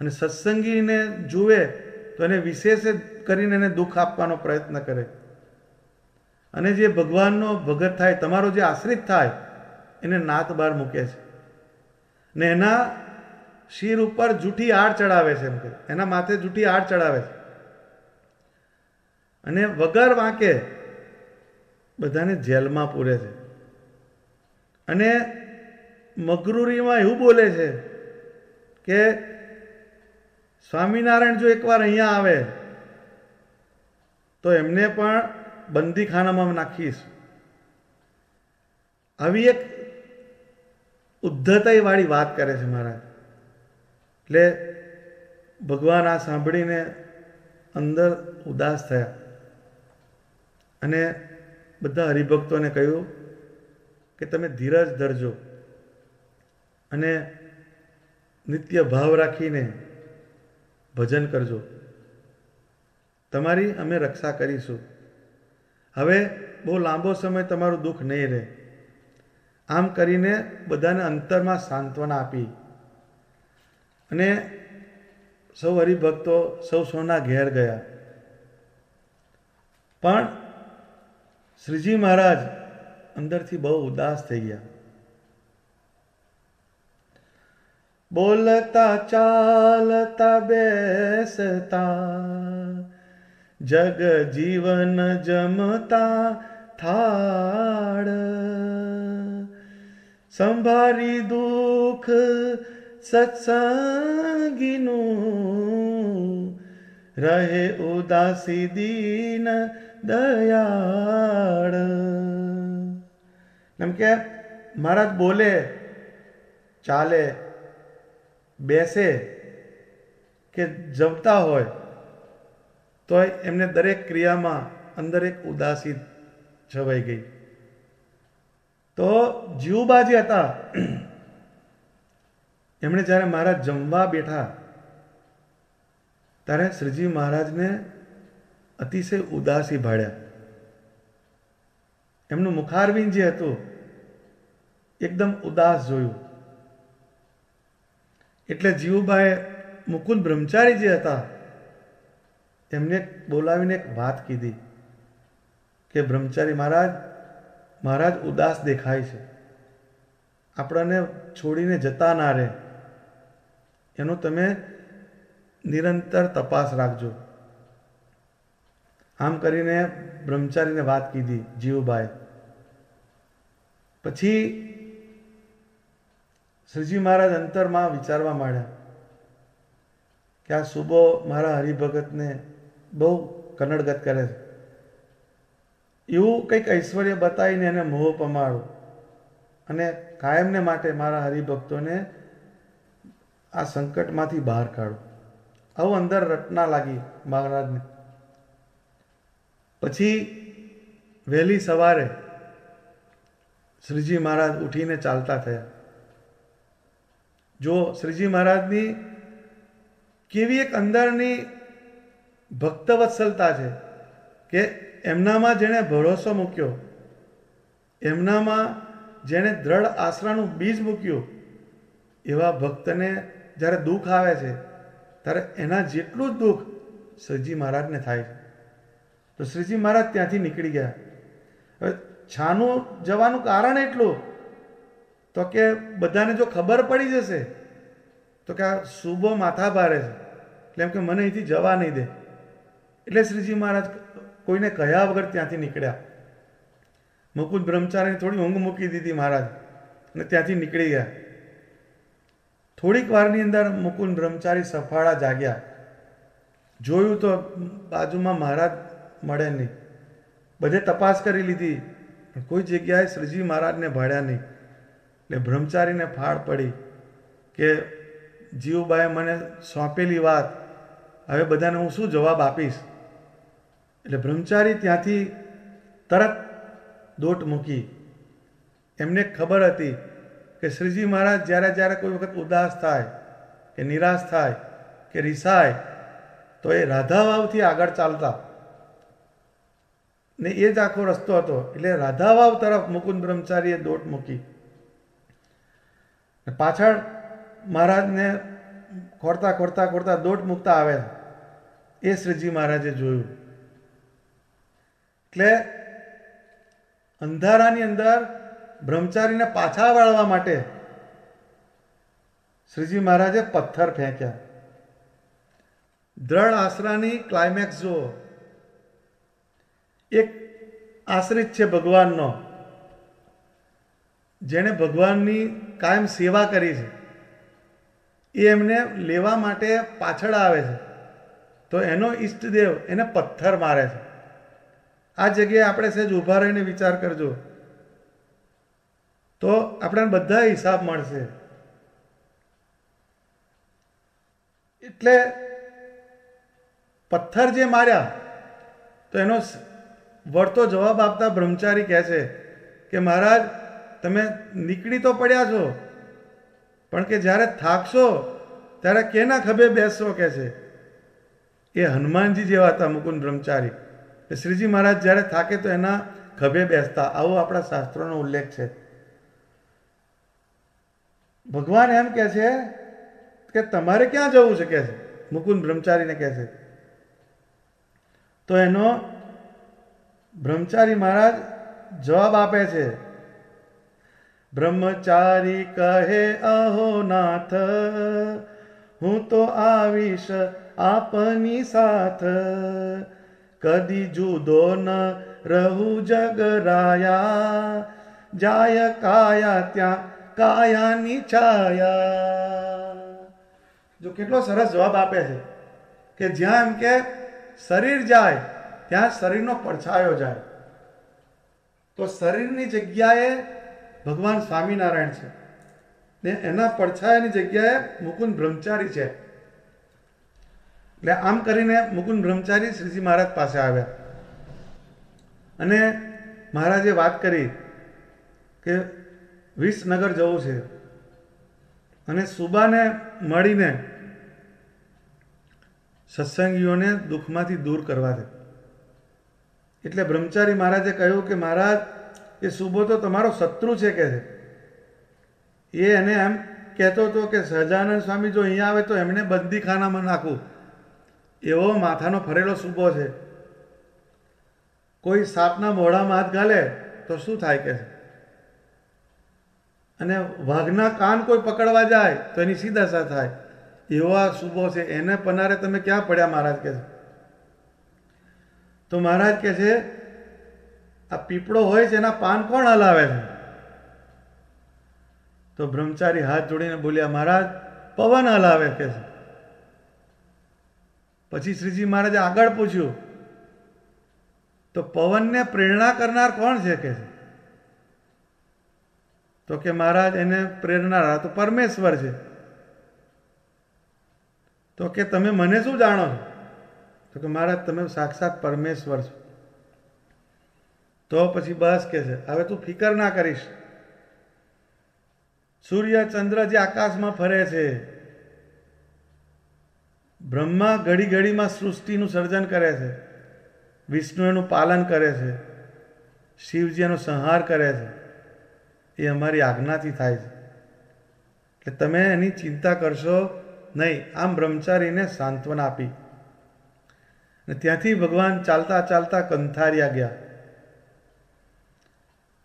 [SPEAKER 1] અને સત્સંગીને જુએ તો એને વિશેષ કરીને એને દુઃખ આપવાનો પ્રયત્ન કરે, અને જે ભગવાનનો ભગત થાય, તમારો જે આશ્રિત થાય, એને નાત બહાર મૂકે છે, ને એના શિર ઉપર જૂઠી આડ ચડાવે છે, એમ કે એના માથે જૂઠી આડ ચડાવે છે, અને વગર વાંકે બધાને જેલમાં પૂરે છે. અને મગરૂરીમાં એવું બોલે છે કે સ્વામિનારાયણ જો એકવાર અહીંયા આવે તો એમને પણ બંદીખાનામાં નાખીશ. આવી એક ઉદ્ધતાઈ વાળી વાત કરે છે મહારાજ. એટલે ભગવાન આ સાંભળીને અંદર ઉદાસ થયા, અને બધા હરિભક્તોને કહ્યું કે તમે ધીરજ ધરજો અને નિત્ય ભાવ રાખીને ભજન કરજો, તમારી અમે રક્ષા કરીશું. હવે બહુ લાંબો સમય તમારું દુઃખ નહીં રહે. આમ કરીને બધાને અંતરમાં સાંત્વના આપી, અને સૌ હરિભક્તો સૌ સૌના ઘેર ગયા. પણ શ્રીજી મહારાજ અંદરથી બહુ ઉદાસ થઈ ગયા. બોલતા ચાલતા બેસતા જગ જીવન જમતા થાળ, સંભારી દુઃખ સત્સંગીનું રહે ઉદાસી દીન દયાળ. એમ કે મહારાજ બોલે, ચાલે, બેસે કે જમતા હોય તો એમને દરેક ક્રિયામાં અંદર એક ઉદાસી છવાઈ ગઈ. તો જીવબા જે હતા એમણે જ્યારે મહારાજ જમવા બેઠા ત્યારે શ્રીજી મહારાજને અતિશય ઉદાસી ભાળ્યા. એમનું મુખારવિંદ જે હતું એકદમ ઉદાસ જોયું. એટલે જીવુબાએ મુકુંદ બ્રહ્મચારી જે હતા એમને બોલાવીને એક વાત કીધી કે બ્રહ્મચારી મહારાજ ઉદાસ દેખાય છે, આપણને છોડીને જતા ના રહે, એનો તમે નિરંતર તપાસ રાખજો. આમ કરીને બ્રહ્મચારીને વાત કીધી જીવુબાએ. પછી શ્રીજી મહારાજ અંતરમાં વિચારવા માંડ્યા કે આ સુબો મારા હરિભગતને બહુ કનડગત કરે છે, એવું કંઈક ઐશ્વર્ય બતાવીને એને મોહ પમાડું અને કાયમને માટે મારા હરિભક્તોને આ સંકટમાંથી બહાર કાઢું. આવું અંદર રટના લાગી મહારાજને. પછી વહેલી સવારે શ્રીજી મહારાજ ઉઠીને ચાલતા થયા. જો શ્રીજી મહારાજની કેવી એક અંદરની ભક્તવત્સલતા છે કે એમનામાં જેણે ભરોસો મૂક્યો, એમનામાં જેણે દ્રઢ આશરાનું બીજ મૂક્યું, એવા ભક્તને જ્યારે દુઃખ આવે છે ત્યારે એના જેટલું જ દુઃખ શ્રીજી મહારાજને થાય છે. તો શ્રીજી મહારાજ ત્યાંથી નીકળી ગયા. હવે છાનું જવાનું કારણ એટલું તો કે બધાને જો ખબર પડી જશે તો કે આ સુબો માથા ભારે છે, એટલે એમ કે મને અહીંથી જવા નહીં દે, એટલે શ્રીજી મહારાજ કોઈને કહ્યા વગર ત્યાંથી નીકળ્યા. મુકુંદ બ્રહ્મચારીને થોડી ઊંઘ મૂકી દીધી મહારાજ અને ત્યાંથી નીકળી ગયા. થોડીક વારની અંદર મુકુંદ બ્રહ્મચારી સફાળા જાગ્યા. જોયું તો બાજુમાં મહારાજ મળે નહીં. બધે તપાસ કરી લીધી પણ કોઈ જગ્યાએ શ્રીજી મહારાજને ભાળ્યા નહીં. એટલે બ્રહ્મચારીને ફાળ પડી કે જીવબાએ મને સોંપેલી વાત હવે બધાને હું શું જવાબ આપીશ. એટલે બ્રહ્મચારી ત્યાંથી તરત દોટ મૂકી. એમને ખબર હતી કે શ્રીજી મહારાજ જ્યારે જ્યારે કોઈ વખત ઉદાસ થાય કે નિરાશ થાય કે રિસાય તો એ રાધાવાવથી આગળ ચાલતા ને એ જ આખો રસ્તો હતો. એટલે રાધાવાવ તરફ મુકુંદ બ્રહ્મચારીએ દોટ મૂકી. પાછળ મહારાજને ખોરતા ખોરતા ખોરતા દોટ મૂકતા આવે એ શ્રીજી મહારાજે જોયું. એટલે અંધારાની અંદર બ્રહ્મચારીને પાછા વાળવા માટે શ્રીજી મહારાજે પથ્થર ફેંક્યા. દ્રઢ આશરાની ક્લાઇમેક્સ જુઓ. એક આશ્રિત છે ભગવાનનો, જેણે ભગવાનની કાયમ સેવા કરી છે, એ એમને લેવા માટે પાછળ આવે છે તો એનો ઈષ્ટદેવ એને પથ્થર મારે છે. આ જગ્યાએ આપણે સહેજ ઊભા રહીને વિચાર કરજો તો આપણને બધા હિસાબ મળશે. એટલે પથ્થર જે માર્યા તો એનો વળતો જવાબ આપતા બ્રહ્મચારી કહે છે કે મહારાજ તમે નીકળી તો પડ્યા છો પણ કે જ્યારે થાકશો ત્યારે કેના ખભે બેસશો કે છે. એ હનુમાનજી જેવા હતા મુકુંદ બ્રહ્મચારી. શ્રીજી મહારાજ જ્યારે થાકે તો એના ખભે બેસતા, આવો આપણા શાસ્ત્રોનો ઉલ્લેખ છે. ભગવાન એમ કહે છે કે તમારે ક્યાં જવું છે કે છે, મુકુંદ બ્રહ્મચારીને કહે છે. તો એનો બ્રહ્મચારી મહારાજ જવાબ આપે છે. બ્રહ્મચારી કહે અહો નાથ હું તો આવીશ આપની સાથ, કદી જુદો ન રહું જગરાયા, જાય કાયા ત્યાં કાયાની છાયા. જો કેટલો સરસ જવાબ આપે છે કે જ્યાં એમ કે શરીર જાય ત્યાં શરીરનો પડછાયો જાય. તો શરીરની જગ્યાએ ભગવાન સ્વામિનારાયણ છે ને એના પડછાયાની જગ્યાએ મુકુંદ બ્રહ્મચારી છે. એટલે આમ કરીને મુકુંદ બ્રહ્મચારી શ્રીજી મહારાજ પાસે આવ્યા અને મહારાજે વાત કરી કે વિસનગર જવું છે અને સુબાને મળીને સત્સંગીઓને દુઃખમાંથી દૂર કરવા છે. એટલે બ્રહ્મચારી મહારાજે કહ્યું કે મહારાજ એ સુબો તો તમારો શત્રુ છે કે છે. એ એને એમ કહેતો હતો કે સહજાનંદ સ્વામી જો અહીંયા આવે તો એમને બંદીખાનામાં નાખું, એવો માથાનો ફરેલો સુબો છે. કોઈ સાપના મોઢામાં હાથ ઘાલે તો શું થાય કે છે, અને વાઘના કાન કોઈ પકડવા જાય તો એની સી દશા થાય, એવો આ સુબો છે. એને પનારે તમે ક્યાં પડ્યા મહારાજ કે છે. તો મહારાજ કે છે આ પીપળો હોય છે એના પાન કોણ હલાવે છે? તો બ્રહ્મચારી હાથ જોડીને બોલ્યા મહારાજ પવન હલાવે કે છે. પછી શ્રીજી મહારાજે આગળ પૂછ્યું તો પવનને પ્રેરણા કરનાર કોણ છે કે છે. તો કે મહારાજ એને પ્રેરનાર તો પરમેશ્વર છે. તો કે તમે મને શું જાણો છો? તો કે મહારાજ તમે સાક્ષાત પરમેશ્વર છો. તો પછી બસ કે છે હવે તું ફિકર ના કરીશ. સૂર્ય ચંદ્ર જે આકાશમાં ફરે છે, બ્રહ્મા ઘડી ઘડીમાં સૃષ્ટિનું સર્જન કરે છે, વિષ્ણુ એનું પાલન કરે છે, શિવજી એનો સંહાર કરે છે. એ અમારી આજ્ઞાથી થાય છે, એટલે તમે એની ચિંતા કરશો નહીં. આમ બ્રહ્મચારીને સાંત્વના આપી અને ત્યાંથી ભગવાન ચાલતા ચાલતા કંથારિયા ગયા.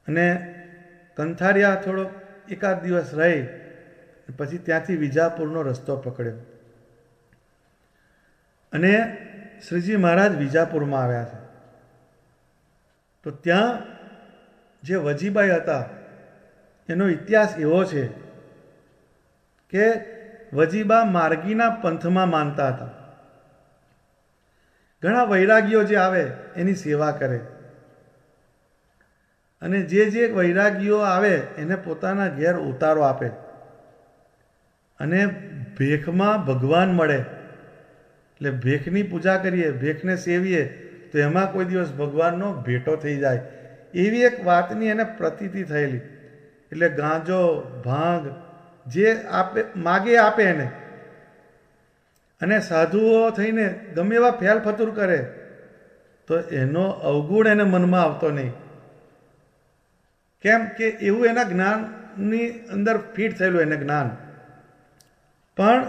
[SPEAKER 1] અને કંથારિયા થોડો એકાદ દિવસ રહી પછી ત્યાંથી વિજાપુરનો રસ્તો પકડ્યો અને શ્રીજી મહારાજ વિજાપુરમાં આવ્યા છે. તો ત્યાં જે વજીબાઈ હતા એનો ઇતિહાસ એવો છે કે વજીબા માર્ગીના પંથમાં માનતા હતા. ઘણા વૈરાગીઓ જે આવે એની સેવા કરે અને જે વૈરાગીઓ આવે એને પોતાના ઘેર ઉતારો આપે અને ભેખમાં ભગવાન મળે. એટલે ભેખની પૂજા કરીએ, ભેખને સેવીએ તો એમાં કોઈ દિવસ ભગવાનનો ભેટો થઈ જાય એવી એક વાતની એને પ્રતીતિ થયેલી. એટલે ગાંજો ભાંગ જે આપે માગે આપે એને. અને સાધુઓ થઈને ગમે એવા ફેલ ફતુર કરે તો એનો અવગુણ એને મનમાં આવતો નહીં. કેમ કે એવું એના જ્ઞાનની અંદર ફિટ થયેલું એને જ્ઞાન. પણ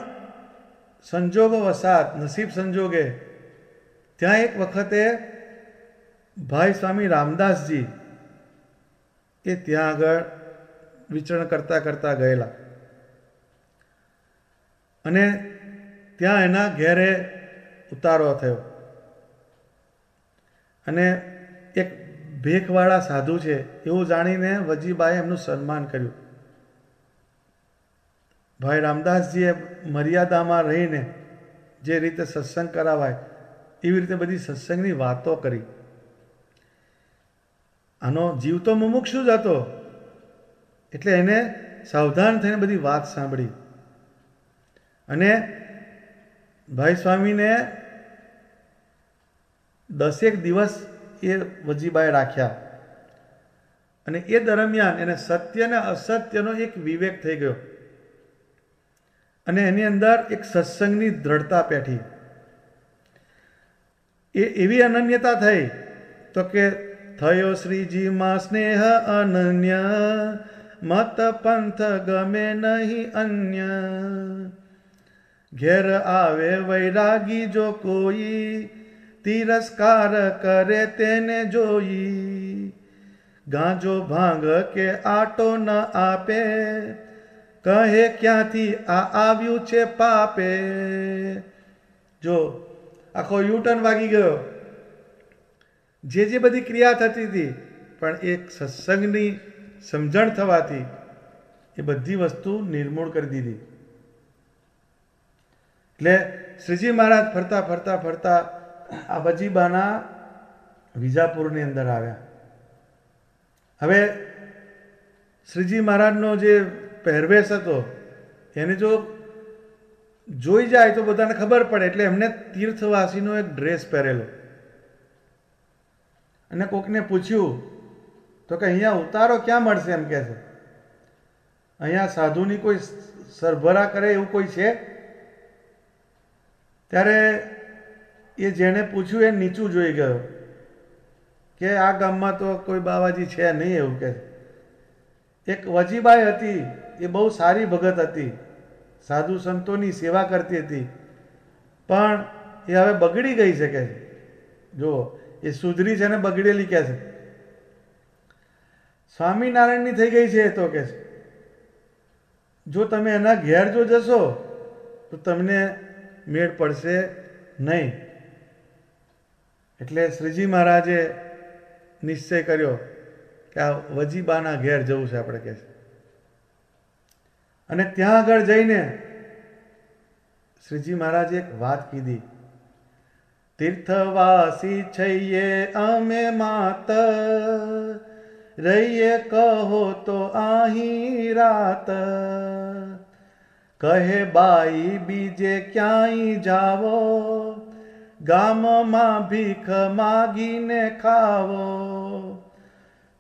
[SPEAKER 1] સંજોગો વસાત નસીબ સંજોગે ત્યાં એક વખતે ભાઈ સ્વામી રામદાસજી એ ત્યાં આગળ વિચરણ કરતા કરતા ગયેલા અને ત્યાં એના ઘેરે ઉતારો થયો અને એક ભેખવાળા સાધુ છે એવું જાણીને વજીબાએ એમનું સન્માન કર્યું. ભાઈ રામદાસજીએ મર્યાદામાં રહીને જે રીતે સત્સંગ કરાવાય એવી રીતે બધી સત્સંગની વાતો કરી. આનો જીવ તો મુમુક્ષુ જ હતો એટલે એને સાવધાન થઈને બધી વાત સાંભળી અને ભાઈ સ્વામીને 10 દિવસ એ વજીબાએ રાખ્યા અને એ દરમિયાન એને સત્ય અને અસત્યનો એક વિવેક થઈ ગયો અને એની અંદર એક સત્સંગની દ્રઢતા પેઠી. એ એવી અનન્યતા થઈ તો કે થયો શ્રીજીમાં સ્નેહ અનન્ય, મત પંથ ગમે નહીં અન્ય. ઘેર આવે વૈરાગી જો કોઈ, તિરસ્કાર કરે તેને જોઈ. ગાંજો ભાંગ કે આટો ન આપે, કહે ક્યાંથી આ આવ્યું છે પાપે. જો આખો યુટર્ન વાગી ગયો. જે બધી ક્રિયા થતી હતી પણ એક સત્સંગની સમજણ થવાથી એ બધી વસ્તુ નિર્મૂળ કરી દીધી. એટલે શ્રીજી મહારાજ ફરતા ફરતા ફરતા આ વજીબાના વિજાપુરની અંદર આવ્યા. હવે શ્રીજી મહારાજનો જે પહેરવેશ હતો એને જો જોઈ જાય તો બધાને ખબર પડે એટલે એમને તીર્થવાસીનો એક ડ્રેસ પહેરેલો અને કોકને પૂછ્યું તો કે અહીંયા ઉતારો ક્યાં મળશે એમ કહે છે. અહીંયા સાધુની કોઈ સરભરા કરે એવું કોઈ છે? ત્યારે એ જેણે પૂછ્યું એ નીચું જોઈ ગયો કે આ ગામમાં તો કોઈ બાવાજી છે નહીં એવું કહે. એક વજીબાઈ હતી એ બહુ સારી ભગત હતી, સાધુ સંતોની સેવા કરતી હતી પણ એ હવે બગડી ગઈ છે કે જુઓ એ સુધરી છે ને બગડેલી કહે છે. સ્વામિનારાયણની થઈ ગઈ છે તો કે જો તમે એના ઘેર જો જશો તો તમને મેળ પડશે નહીં. એટલે શ્રીજી મહારાજે નિશ્ચય કર્યો કે આ વજીબાના ઘેર જવું છે આપણે કહે છે. અને ત્યાં આગળ જઈને શ્રીજી મહારાજે એક વાત કીધી. તીર્થવાસી છઈએ અમે માત, રહીએ કહો તો અહીં રાત. કહે બાઈ બીજે ક્યાંય જાવો, ગામમાં ભીખ માગીને ખાવો.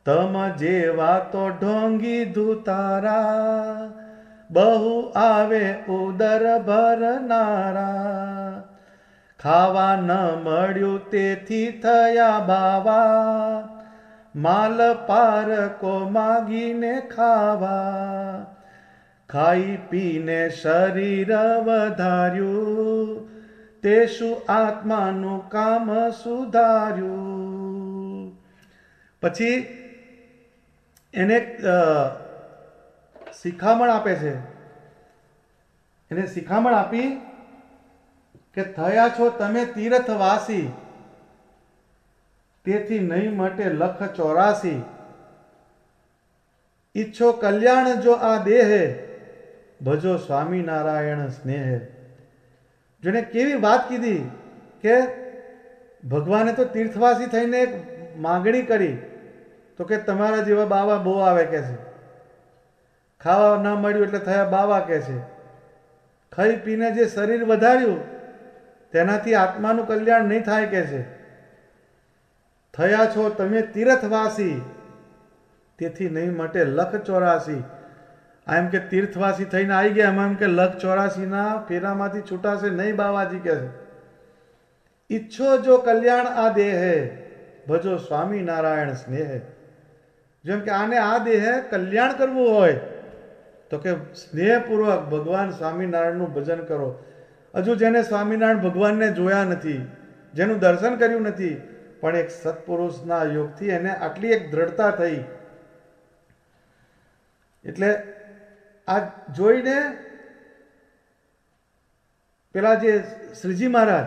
[SPEAKER 1] તમ જેવા તો ઢોંગી ધુતારા, બહુ આવે ઉદર ભરનારા, ખાવા ન મળ્યું તેથી થયા બાવા, માલ પારકો માગીને ખાવા, ખાઈ પીને શરીર વધાર્યું, તે શું આત્માનું કામ સુધાર્યું. પછી એને શિખામણ આપે છે. એને શિખામણ આપી કે થયા છો તમે તીર્થવાસી, તેથી નહીં મટે 184. ઈચ્છો કલ્યાણ જો આ દેહે, ભજો સ્વામિનારાયણ સ્નેહે. જેને કેવી વાત કીધી કે ભગવાને તો તીર્થવાસી થઈને એક માંગણી કરી, તો કે તમારા જેવા બાવા બહુ આવે કે છે, ખાવા ના મળ્યું એટલે થયા બાવા કે છે, ખાઈ પીને જે શરીર વધાર્યું તેનાથી આત્માનું કલ્યાણ નહીં થાય કે છે, થયા છો તમે તીર્થવાસી, તેથી નહીં મટે 184. આ એમ કે તીર્થવાસી થઈને આવી ગયા, એમાં એમ કે 184 ફેરામાંથી છૂટાશે નહીં બાવાજી કે છે. ઈચ્છો જો કલ્યાણ આ દેહે, ભજો સ્વામિનારાયણ સ્નેહે. જેમ કે આને આ દેહે કલ્યાણ કરવું હોય તો કે સ્નેહપૂર્વક ભગવાન સ્વામિનારાયણનું ભજન કરો. હજુ જેને સ્વામિનારાયણ ભગવાનને જોયા નથી, જેનું દર્શન કર્યું નથી, પણ એક સત્પુરુષના યોગથી એને આટલી એક દ્રઢતા થઈ. એટલે આ જોઈને પેલા જે શ્રીજી મહારાજ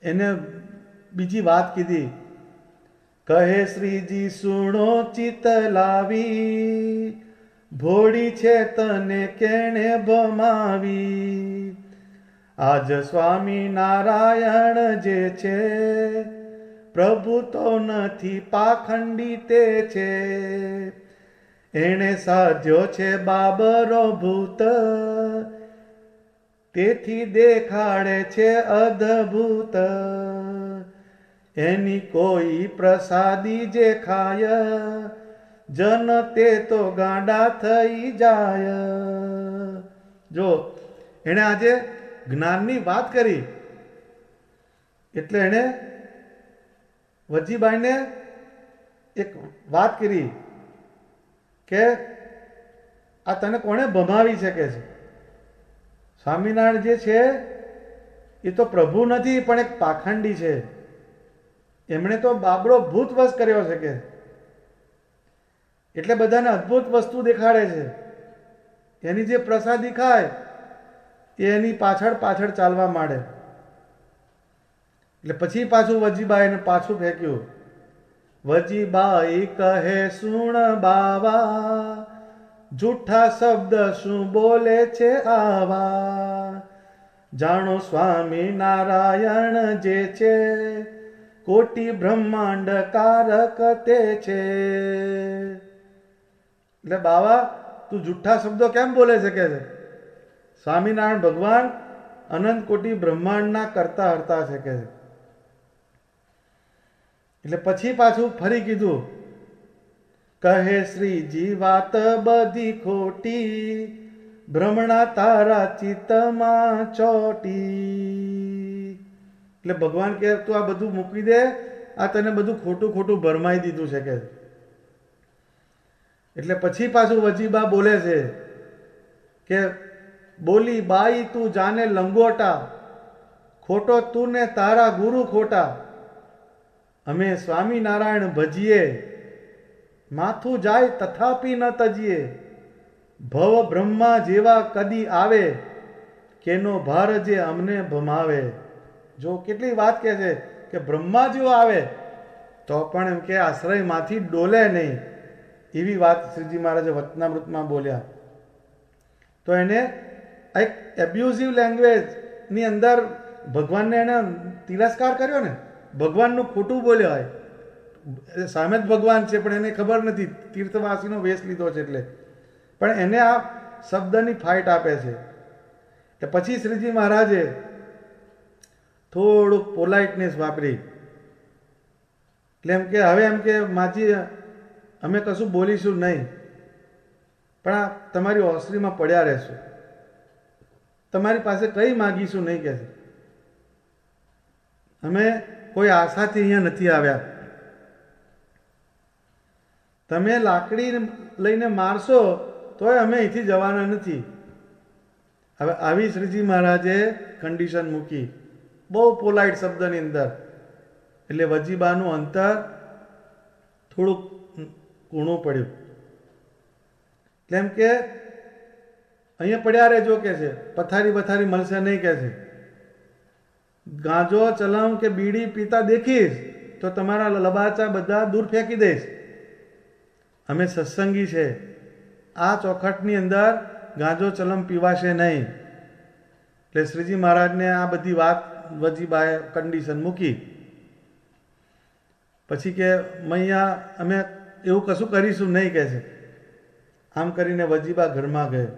[SPEAKER 1] એને બીજી વાત કીધી. કહે શ્રીજી સુણો ચિત લાવી, ભોળી છે તને કેણે ભમાવી. આજ સ્વામી નારાયણ જે છે, પ્રભુ તો નથી પાખંડી તે છે. એણે સાધ્યો છે બાબરો ભૂત, તેથી દેખાડે છે અદ્ભુત. એની કોઈ પ્રસાદી જે ખાય, જન તે તો ગાંડા થઈ જાય. જો એણે આજે જ્ઞાનની વાત કરી એટલે એણે વજીબાઈને એક વાત કરી કે આ તને કોણે ભમાવી શકે છે? સ્વામિનારાયણ જે છે એ તો પ્રભુ નથી, પણ એક પાખંડી છે. એમણે તો બાબડો ભૂતવશ કર્યો છે કે, એટલે બધાને અદ્ભુત વસ્તુ દેખાડે છે. એની જે પ્રસાદી ખાય એની પાછળ પાછળ ચાલવા માંડે. એટલે પછી પાછું વજીબાઈને પાછું ફેંક્યું. વજીબાઈ કહે સુણ બાવા, જૂઠા શબ્દ શું બોલે છે આવા. જાણો સ્વામી નારાયણ જે છે, કોટી બ્રહ્માંડ કારક તે છે. એટલે બાવા તું જૂઠા શબ્દો કેમ બોલે છે કે છે? સ્વામિનારાયણ ભગવાન અનંત કોટી બ્રહ્માંડના કરતા હરતા છે કે છે. એટલે પછી પાછું ફરી કીધું. કહે શ્રીજી વાત બધી ખોટી, ભ્રમણા તારા ચિત્તમાં ચોટી. એટલે ભગવાન કહે તું આ બધું મૂકી દે, આ તને બધું ખોટું ખોટું ભરમાઈ દીધું છે કે. એટલે પછી પાછું વજીબા બોલે છે કે બોલી બાઈ તું જાને લંગોટા, ખોટો તું ને તારા ગુરુ ખોટા. અમે સ્વામિનારાયણ ભજીએ, માથું જાય તથાપી ન તજીએ. ભવ બ્રહ્મા જેવા કદી આવે, કેનો ભાર જે અમને ભમાવે. જો કેટલી વાત કહે છે કે બ્રહ્મા જેવો આવે તો પણ એમ કે આશ્રયમાંથી ડોલે નહીં. એવી વાત શ્રીજી મહારાજે વચનામૃતમાં બોલ્યા. તો એને એક એબ્યુઝિવ લેંગ્વેજની અંદર ભગવાનને એને તિરસ્કાર કર્યો ને, ભગવાનનું ખોટું બોલ્યો હોય. સામે જ ભગવાન છે પણ એને ખબર નથી, તીર્થવાસીનો વેશ લીધો છે એટલે. પણ એને આ શબ્દની ફાઇટ આપે છે. એટલે પછી શ્રીજી મહારાજે થોડુંક પોલાઇટનેસ વાપરી. એટલે એમ કે હવે એમ કે માજી અમે કશું બોલીશું નહીં, પણ આ તમારી ઓસરીમાં પડ્યા રહેશો, તમારી પાસે કંઈ માગીશું નહીં કહે છે. અમે કોઈ આશાથી અહીંયા નથી આવ્યા. તમે લાકડી લઈને મારશો તોય અમે અહીંથી જવાના નથી. હવે આવી શ્રીજી મહારાજે કન્ડિશન મૂકી, બહુ પોલાઇટ શબ્દની અંદર. એટલે વજીબાનું અંતર થોડુંક કૂણું પડ્યું. કેમ કે અહીંયા પડ્યા રહેજો કે છે, પથારી બથારી મળશે નહીં કે છે. ગાંજો ચલાવ કે બીડી પીતા દેખીશ તો તમારા લબાચા બધા દૂર ફેંકી દઈશ. અમે સત્સંગી છે, આ ચોખટની અંદર ગાંજો ચલમ પીવાશે નહીં. એટલે શ્રીજી મહારાજને આ બધી વાત વજીબાએ કન્ડિશન મૂકી. પછી કે મૈયા અમે એવું કશું કરીશું નહીં કહે છે. આમ કરીને વજીબા ઘરમાં ગયે.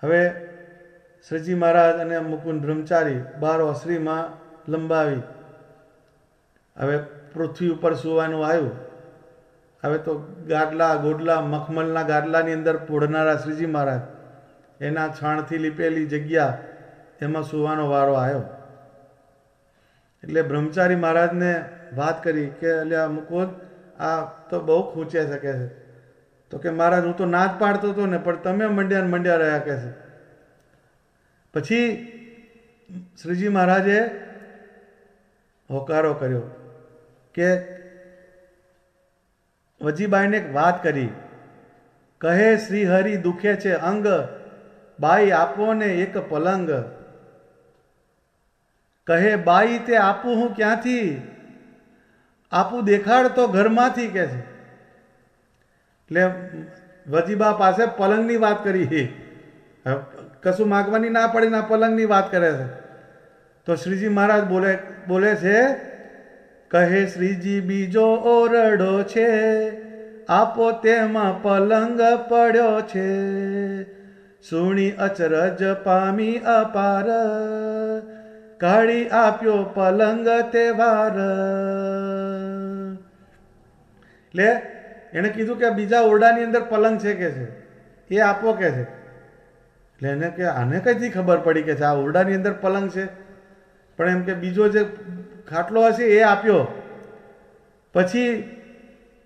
[SPEAKER 1] હવે શ્રીજી મહારાજ અને મુકુંદ બ્રહ્મચારી બાર ઓસરીમાં લંબાવી. હવે પૃથ્વી ઉપર સુવાનું આવ્યું. હવે તો ગાડલા ગોડલા મખમલના ગાડલાની અંદર પોઢનારા શ્રીજી મહારાજ, એના છાણથી લીપેલી જગ્યા, એમાં સુવાનો વારો આવ્યો. એટલે બ્રહ્મચારી મહારાજને વાત કરી કે અલ્યા મુકુંદ, આ તો બહુ ખૂંચે શકે છે. તો કે મહારાજ હું તો ના જ પાડતો હતો ને, પણ તમે મંડ્યા ને મંડ્યા રહ્યા કે છે. પછી શ્રીજી મહારાજે હોકારો કર્યો કે વજીબાઈને એક વાત કરી. કહે શ્રી હરિ દુખે છે અંગ, બાઈ આપો ને એક પલંગ. કહે બાઈ તે આપું હું ક્યાંથી, આપું દેખાડ તો ઘરમાંથી કે છે. એટલે વજીબા પાસે પલંગની વાત કરી. કશું માગવાની ના પડી ના પલંગની વાત કરે છે. તો શ્રીજી મહારાજ બોલે છે, કહે શ્રીજી બીજો ઓરડો છે, આપો તેમાં પલંગ પડ્યો છે. સુણી અચરજ પામી અપાર, કાઢી આપ્યો પલંગ તે વાર. એટલે એને કીધું કે બીજા ઓરડાની અંદર પલંગ છે કે છે, એ આપો કે છે. એટલે એને કે આને કઈથી ખબર પડી કે છે આ ઓરડાની અંદર પલંગ છે. પણ એમ કે બીજો જે ખાટલો હશે એ આપ્યો. પછી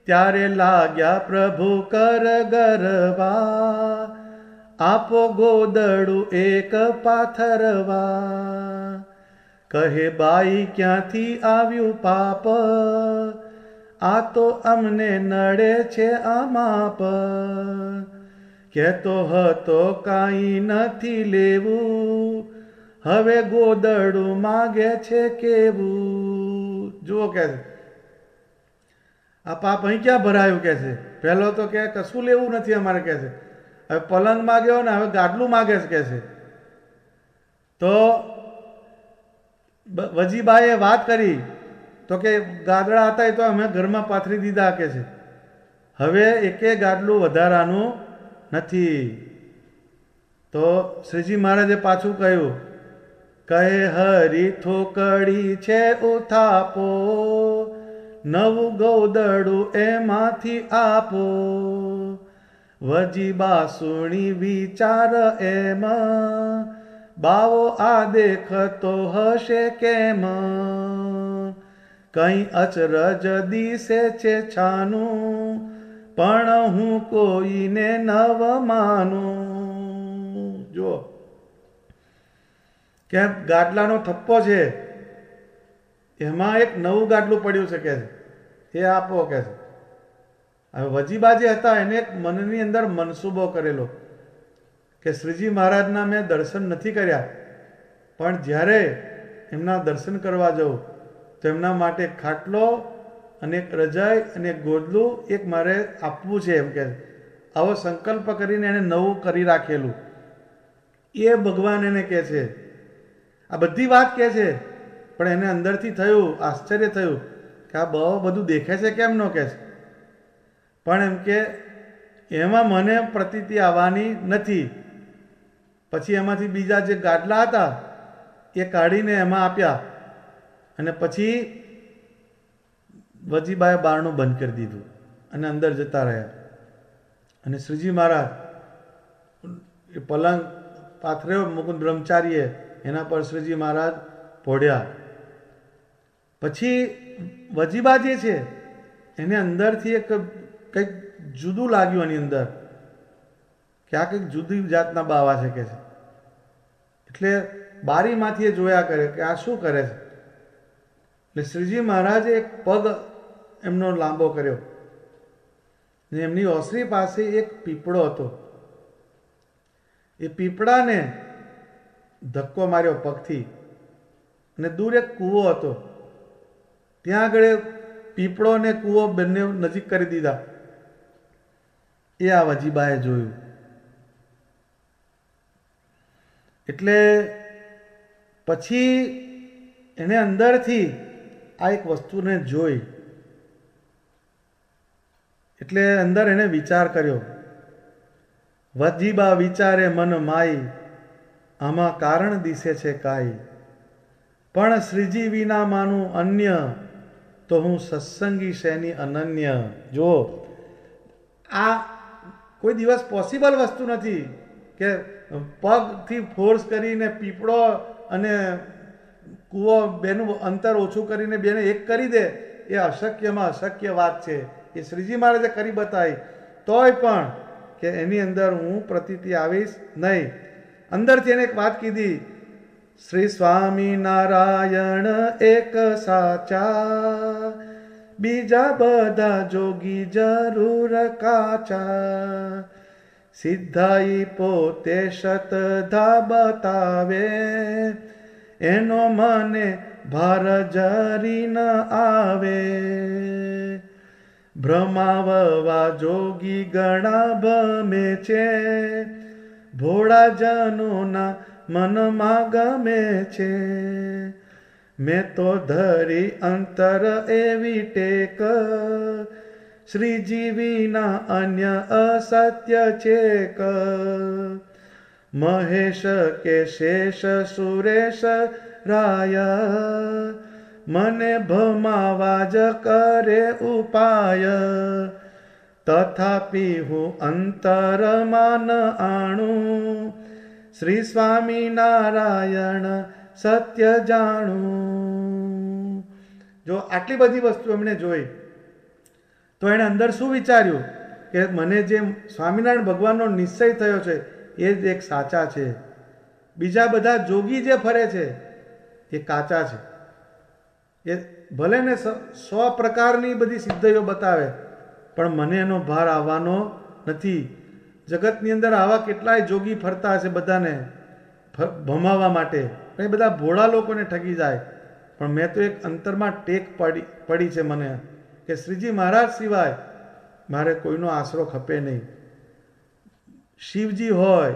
[SPEAKER 1] ત્યારે લાગ્યા પ્રભુ કર ગરવા, આપો ગોદડું એક પાથરવા. કહે બાઈ ક્યાંથી આવ્યું પાપ, આ તો અમને નડે છે આ માપ. કહેતો હતો કાંઈ નથી લેવું, હવે ગોદડું માગે છે કેવું. જુઓ કે છે આ પાપ અહીં ક્યાં ભરાયું કે છે. પહેલો તો કે કશું લેવું નથી અમારે કે છે, હવે પલંગ માગ્યો ને હવે ગાડલું માગે છે કે છે. તો વજીબાએ વાત કરી તો કે ગાદડા હતા એ તો અમે ઘરમાં પાથરી દીધા કે છે, હવે એકે ગાડલું વધારાનું નથી. તો શ્રીજી મહારાજે પાછું કહ્યું, કહે હરી થોકડી છે ઉથાપો, નવું ગોદડું એમાંથી આપો. વજીબા સુણી વિચાર એમાં, બાવો આ દેખતો હશે કેમ. કઈ અચરજ દિશે છે છાનું, પણ હું કોઈને નવ માનું. જો કે ગાડલાનો થપ્પો છે, એમાં એક નવું ગાડલું પડ્યું છે કે એ આપો કે છે. હવે વજીબા જે હતા એને એક મનની અંદર મનસૂબો કરેલો કે શ્રીજી મહારાજના મેં દર્શન નથી કર્યા, પણ જ્યારે એમના દર્શન કરવા જાઉં તો એમના માટે ખાટલો અને એક રજાઈ અને એક ગોદલું એક મારે આપવું છે એમ કે. આવો સંકલ્પ કરીને એને નવું કરી રાખેલું એ ભગવાન એને કહે છે. આ બધી વાત કહે છે, પણ એને અંદરથી થયું, આશ્ચર્ય થયું કે આ બહુ બધું દેખે છે કેમ ન કહે છે. પણ એમ કે એમાં મને પ્રતીતિ આવવાની નથી. પછી એમાંથી બીજા જે ગાડલા હતા એ કાઢીને એમાં આપ્યા અને પછી વજીબાએ બારણું બંધ કરી દીધું અને અંદર જતા રહ્યા. અને શ્રીજી મહારાજ એ પલંગ પાથર્યો મુકુંદ બ્રહ્મચારીએ, એના પર શ્રીજી મહારાજ પોઢ્યા. પછી વજીબા જે છે એને અંદરથી એક કંઈક જુદું લાગ્યું એની અંદર, કે આ કંઈક જુદી જાતના બાવા છે કે છે. એટલે બારીમાંથી એ જોયા કરે કે આ શું કરે છે. એટલે શ્રીજી મહારાજે એક પગ એમનો લાંબો કર્યો. એમની ઓસરી પાસે એક પીપળો હતો. એ પીપળાને ધક્કો માર્યો પગથી, અને દૂર એક કૂવો હતો. ત્યાં આગળ પીપળો અને કૂવો બંને નજીક કરી દીધા. એ આ વજીબાએ જોયું. એટલે પછી એને અંદરથી આ એક વસ્તુને જોઈ. એટલે અંદર એને વિચાર કર્યો. વજીબા વિચારે મન માઈ, આમાં કારણ દિશે છે કાઈ. પણ શ્રીજી વિના માનું અન્ય, તો હું સત્સંગી શેની અનન્ય. જો આ કોઈ દિવસ પોસિબલ વસ્તુ નથી કે પગથી ફોર્સ કરીને પીપળો અને કૂવો બેનું અંતર ઓછું કરીને બેને એક કરી દે. એ અશક્યમાં અશક્ય વાત છે. એ શ્રીજી મહારાજે કરી બતાવી. તોય પણ કે એની અંદર હું પ્રતીતિ આવીશ નહીં. અંદરથી એને એક વાત કીધી, શ્રી સ્વામિનારાયણ એક સાચા, બીજા બધા જોગી જરૂર કાચા. સિદ્ધાઈ પોતે શતધા બતાવે, એનો મને ભાર જરી ન આવે. ભ્રમાવવા જોગી ગણા ભમે છે, ભોળા જનોના મનમાં ગમે છે. મેં તો ધરી અંતર એવી ટેક, શ્રીજી વિના અન્ય અસત્ય ચેક. મહેશ કે શેષ સુરેશ રાય, મને ભમાવા જ કરે ઉપાય. તથાપિ હું અંતરમાં ન આણું, શ્રી સ્વામિનારાયણ સત્ય જાણું. જો આટલી બધી વસ્તુ એમણે જોઈ, તો એણે અંદર શું વિચાર્યું કે મને જે સ્વામિનારાયણ ભગવાનનો નિશ્ચય થયો છે એ જ એક સાચા છે. બીજા બધા જોગી જે ફરે છે એ કાચા છે. એ ભલે ને 100 પ્રકારની બધી સિદ્ધિઓ બતાવે, પણ મને એનો ભાર આવવાનો નથી. જગતની અંદર આવા કેટલાય જોગી ફરતા હશે બધાને ભમાવા માટે, એ બધા ભોળા લોકોને ઠગી જાય. પણ મેં તો એક અંતરમાં ટેક પડી છે મને, કે શ્રીજી મહારાજ સિવાય મારે કોઈનો આશરો ખપે નહીં. શિવજી હોય,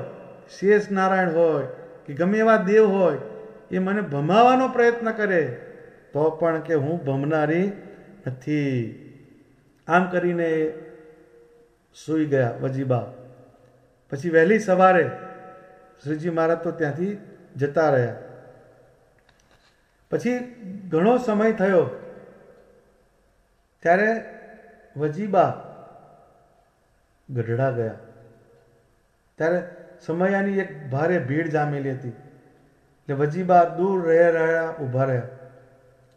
[SPEAKER 1] શેષ નારાયણ હોય કે ગમે એવા દેવ હોય, એ મને ભમાવાનો પ્રયત્ન કરે તો પણ કે હું ભમનારી નથી. આમ કરીને સૂઈ ગયા વજીબા. પછી વહેલી સવારે શ્રીજી મહારાજ તો ત્યાંથી જતા રહ્યા. પછી ઘણો સમય થયો ત્યારે વજીબા ગઢડા ગયા. ત્યારે સમયાની એક ભારે ભીડ જામેલી હતી. એટલે વજીબા દૂર રહ્યા ઊભા રહ્યા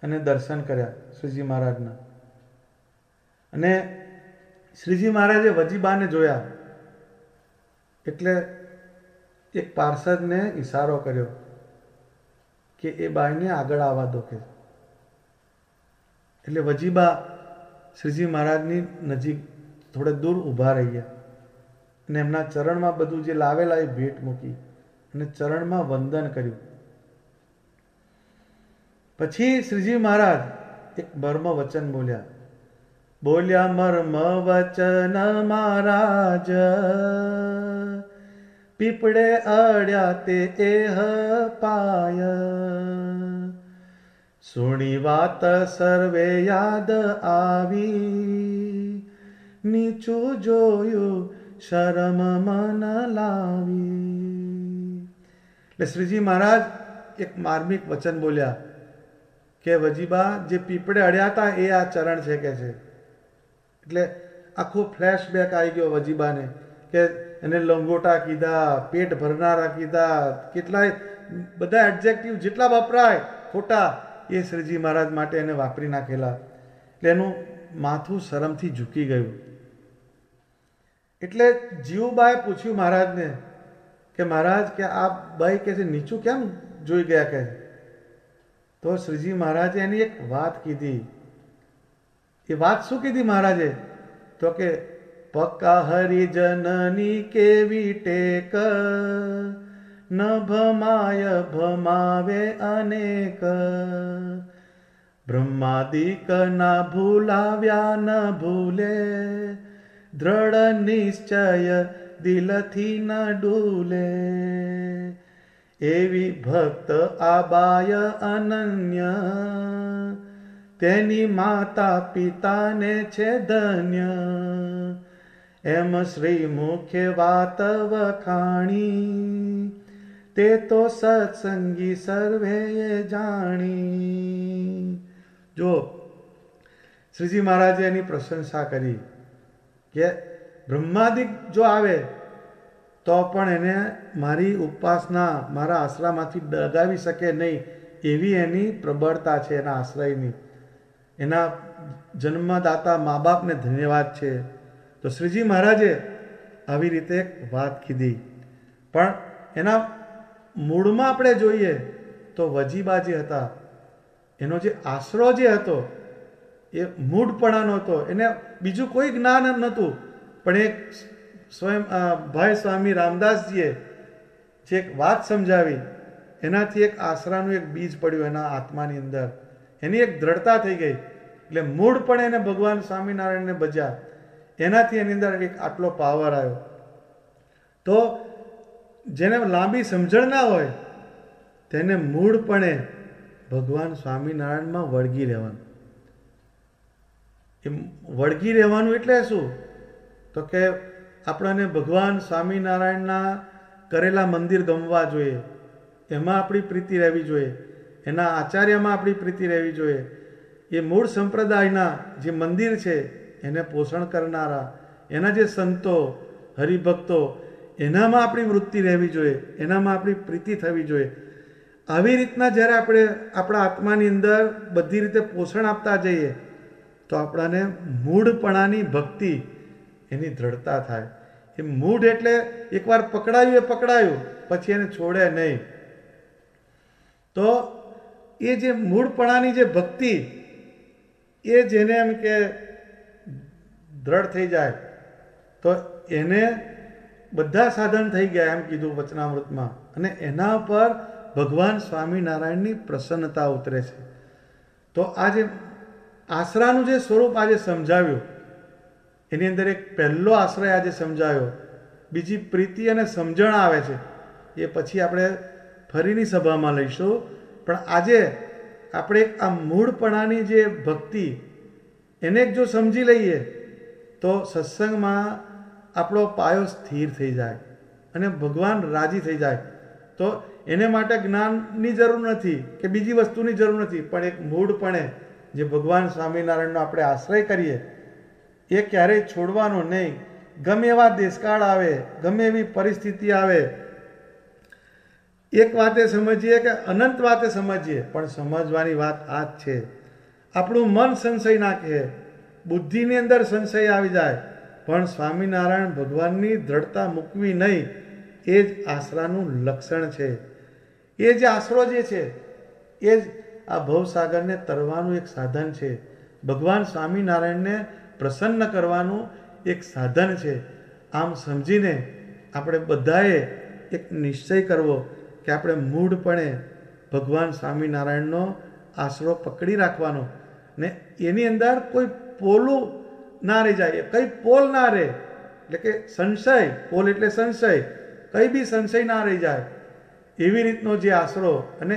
[SPEAKER 1] અને દર્શન કર્યા શ્રીજી મહારાજના. અને શ્રીજી મહારાજે વજીબાને જોયા એટલે એક પાર્ષદને ઈશારો કર્યો કે એ બાઈને આગળ આવવા દો કે. એટલે વજીબા શ્રીજી મહારાજની નજીક થોડે દૂર ઊભા રહ્યા અને એમના ચરણમાં બધું જે લાવેલા એ ભેટ મૂકી અને ચરણમાં વંદન કર્યું. પછી શ્રીજી મહારાજ એક મર્મ વચન બોલ્યા મર્મ વચન મહારાજ, પીપળે અડ્યા તે એહ પાય. સુણી વાત સર્વે યાદ આવી, નીચું જોયું શરમ મન લાવી. એટલે શ્રીજી મહારાજ એક માર્મિક વચન બોલ્યા કે વજીબા જે પીપળે અડ્યા હતા એ આ ચરણ છે કે છે. એટલે આખો ફ્લેશબેક આવી ગયો વજીબાને કે એને લંગોટા કીધા, પેટ ભરનારા કીધા, કેટલાય બધા એડજેક્ટિવ જેટલા વપરાય ખોટા એ શ્રીજી મહારાજ માટે એને વાપરી નાખેલા. એટલે એનું માથું શરમથી ઝૂકી ગયું. એટલે જીવુબાએ પૂછ્યું મહારાજને કે મહારાજ કે આ બાઈ કે છે નીચું કેમ જોઈ ગયા કે? તો શ્રીજી મહારાજે એની એક વાત કીધી. એ વાત શું કીધી મહારાજે? તો કે પક્કા હરિજનની કેવી ટેક, ન ભમાય ભમાવે અનેક, બ્રહ્માદિક ના ભૂલાવ્યા ન ભૂલે, દ્રઢ નિશ્ચય દિલથી ન ડૂલે, એવી ભક્ત આબાય અનન્ય, તેની માતા પિતાને છે ધન્ય, એમ શ્રી મુખ્ય વાત વખાણી, તે તો સત્સંગી સર્વે જાણી. જો શ્રીજી મહારાજે એની પ્રશંસા કરી કે બ્રહ્માદિક જો આવે તો પણ એને મારી ઉપાસના મારા આશ્રયમાંથી ડગાવી શકે નહીં, એવી એની પ્રબળતા છે એના આશ્રયની. એના જન્મદાતા મા બાપને ધન્યવાદ છે. તો શ્રીજી મહારાજે આવી રીતે એક વાત કીધી. પણ એના મૂળમાં આપણે જોઈએ તો વજીબા જે હતા એનો જે આશરો જે હતો એ મૂઢપણાનો હતો. એને બીજું કોઈ જ્ઞાન નહોતું. પણ એક સ્વયં ભાઈ સ્વામી રામદાસજીએ જે એક વાત સમજાવી એનાથી એક આશરાનું એક બીજ પડ્યું એના આત્માની અંદર. એની એક દ્રઢતા થઈ ગઈ. એટલે મૂળ પણ એને ભગવાન સ્વામિનારાયણને ભજ્યા. એનાથી એની અંદર એક આટલો પાવર આવ્યો. તો જેને લાંબી સમજણ ના હોય તેને મૂળપણે ભગવાન સ્વામિનારાયણમાં વળગી રહેવાનું. એ વળગી રહેવાનું એટલે શું? તો કે આપણને ભગવાન સ્વામિનારાયણના કરેલા મંદિર ગમવા જોઈએ, એમાં આપણી પ્રીતિ રહેવી જોઈએ, એના આચાર્યમાં આપણી પ્રીતિ રહેવી જોઈએ. એ મૂળ સંપ્રદાયના જે મંદિર છે એને પોષણ કરનારા એના જે સંતો હરિભક્તો એનામાં આપણી વૃત્તિ રહેવી જોઈએ, એનામાં આપણી પ્રીતિ થવી જોઈએ. આવી રીતના જ્યારે આપણે આપણા આત્માની અંદર બધી રીતે પોષણ આપતા જઈએ તો આપણાને મૂળપણાની ભક્તિ એની દ્રઢતા થાય. એ મૂળ એટલે એકવાર પકડાયું એ પકડાયું, પછી એને છોડે નહીં. તો એ જે મૂળપણાની જે ભક્તિ એ જેને એમ કે દ્રઢ થઈ જાય તો એને બધા સાધન થઈ ગયા એમ કીધું વચનામૃતમાં. અને એના પર ભગવાન સ્વામિનારાયણની પ્રસન્નતા ઉતરે છે. તો આ જે આશરાનું જે સ્વરૂપ આજે સમજાવ્યું એની અંદર એક પહેલો આશ્રય આજે સમજાયો. બીજી પ્રીતિ અને સમજણ આવે છે એ પછી આપણે ફરીની સભામાં લઈશું. પણ આજે આપણે આ મૂળપણાની જે ભક્તિ એને જો સમજી લઈએ તો સત્સંગમાં આપણો પાયો સ્થિર થઈ જાય અને ભગવાન રાજી થઈ જાય. તો એને માટે જ્ઞાનની જરૂર નથી કે બીજી વસ્તુની જરૂર નથી. પણ એક મૂળપણે જે ભગવાન સ્વામિનારાયણનો આપણે આશ્રય કરીએ એ ક્યારેય છોડવાનો નહીં. ગમે એવા દેશકાળ આવે, ગમે એવી પરિસ્થિતિ આવે, એક વાતે સમજીએ કે અનંત વાતે સમજીએ, પણ સમજવાની વાત આ જ છે. આપણું મન સંશય નાખે, બુદ્ધિની અંદર સંશય આવી જાય, પણ સ્વામિનારાયણ ભગવાનની દ્રઢતા મૂકવી નહીં. એ જ આશરાનું લક્ષણ છે. એ જે આશરો જે છે એ જ આ ભવસાગરને તરવાનું એક સાધન છે. ભગવાન સ્વામિનારાયણને પ્રસન્ન કરવાનું એક સાધન છે. આમ સમજીને આપણે બધાએ એક નિશ્ચય કરવો કે આપણે મૂળપણે ભગવાન સ્વામિનારાયણનો આશરો પકડી રાખવાનો ને એની અંદર કોઈ પોલું ના રહી જાય, કંઈ પોલ ના રહે. એટલે કે સંશય, પોલ એટલે સંશય, કંઈ બી સંશય ના રહી જાય એવી રીતનો જે આશરો. અને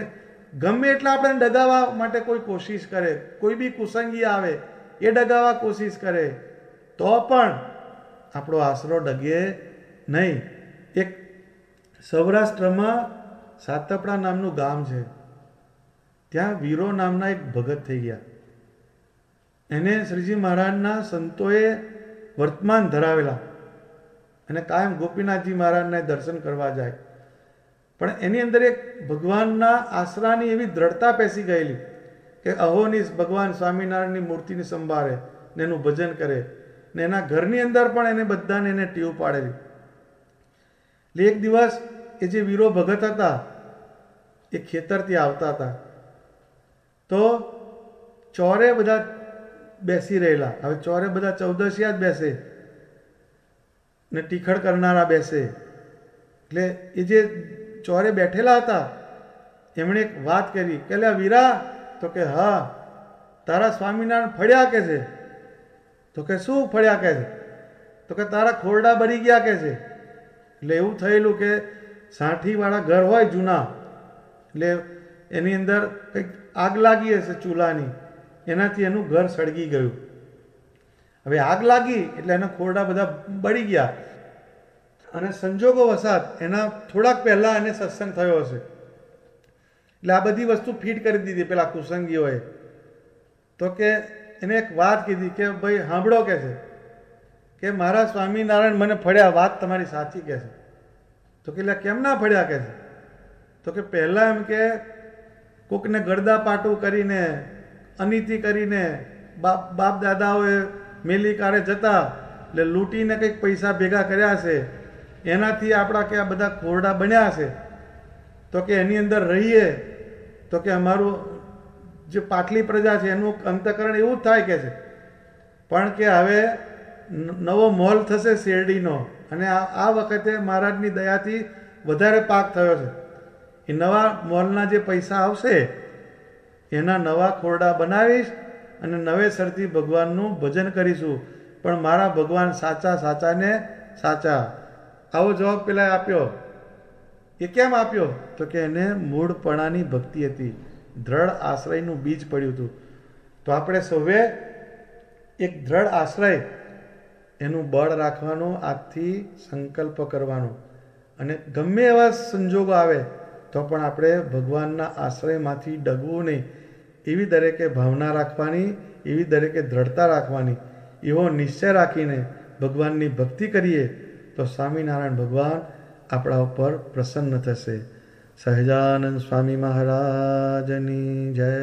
[SPEAKER 1] ગમે એટલા આપણે ડગાવવા માટે કોઈ કોશિશ કરે, કોઈ બી કુસંગી આવે એ ડગાવવા કોશિશ કરે તો પણ આપણો આશરો ડગે નહીં. એક સૌરાષ્ટ્રમાં સાતપડા નામનું ગામ છે. ત્યાં વીરો નામના એક ભગત થઈ ગયા. એને શ્રીજી મહારાજના સંતોએ વર્તમાન ધરાવેલા અને કાયમ ગોપીનાથજી મહારાજને દર્શન કરવા જાય, પણ એની અંદર એક ભગવાનના આશરાની એવી દ્રઢતા પેસી ગયેલી કે અહોનિશ ભગવાન સ્વામિનારાયણની મૂર્તિની સંભાળે ને એનું ભજન કરે ને એના ઘરની અંદર પણ એને બધાને એને ટેવ પાડેલી. એટલે એક દિવસ એ જે વીરો ભગત હતા એ ખેતરથી આવતા હતા, તો ચોરે બધા બેસી રહેલા. હવે ચોરે બધા ચૌદસિયા જ બેસે ને ટીખળ કરનારા બેસે. એટલે એ જે ચોરે બેઠેલા હતા એમણે એક વાત કરી કે લે વીરા, તો કે હા તારા સ્વામિનારાયણ ફળ્યા કે છે. તો કે શું ફળ્યા કે છે? તો કે તારા ખોરડા બળી ગયા કે છે. એટલે એવું થયેલું કે સાઠીવાળા ઘર હોય જૂના, એટલે એની અંદર કંઈક આગ લાગી હશે ચૂલાની, એનાથી એનું ઘર સળગી ગયું. હવે આગ લાગી એટલે એના ખોરડા બધા બળી ગયા અને સંજોગો વસાત એના થોડાક પહેલાં એને સત્સંગ થયો હશે. એટલે આ બધી વસ્તુ ફીટ કરી દીધી પેલા કુસંગીઓએ. તો કે એને એક વાત કીધી કે ભાઈ સાંભળો કે છે કે મારા સ્વામિનારાયણ મને ફળ્યા, વાત તમારી સાચી કે છે. તો કે કેમ ના ફળ્યા કે છે? તો કે પહેલાં એમ કે કોકને ગરદા પાટું કરીને અનીતિ કરીને બાપ દાદાઓએ મેલી કારે જતા એટલે લૂંટીને કંઈક પૈસા ભેગા કર્યા છે, એનાથી આપણા કે આ બધા ખોરડા બન્યા છે. તો કે એની અંદર રહીએ તો કે અમારું જે પાટલી પ્રજા છે એનું અંતકરણ એવું જ થાય કે છે. પણ કે હવે નવો મોલ થશે શેરડીનો અને આ વખતે મહારાજની દયાથી વધારે પાક થયો છે. એ નવા મોલના જે પૈસા આવશે એના નવા ખોરડા બનાવીશ અને નવેસરથી ભગવાનનું ભજન કરીશું, પણ મારા ભગવાન સાચા સાચાને સાચા. આવો જવાબ પેલા આપ્યો. એ કેમ આપ્યો? તો કે એને મૂળપણાની ભક્તિ હતી, દ્રઢ આશ્રયનું બીજ પડ્યું હતું. તો આપણે સૌએ એક દ્રઢ આશ્રય એનું બળ રાખવાનું, આજથી સંકલ્પ કરવાનો, અને ગમે એવા સંજોગો આવે તો પણ આપણે ભગવાનના આશ્રયમાંથી ડગવું નહીં, એવી દરેકે ભાવના રાખવાની, એવી દરેકે દ્રઢતા રાખવાની. એવો નિશ્ચય રાખીને ભગવાનની ભક્તિ કરીએ તો સ્વામિનારાયણ ભગવાન આપણા ઉપર પ્રસન્ન થશે. સહજાનંદ સ્વામી મહારાજની જય.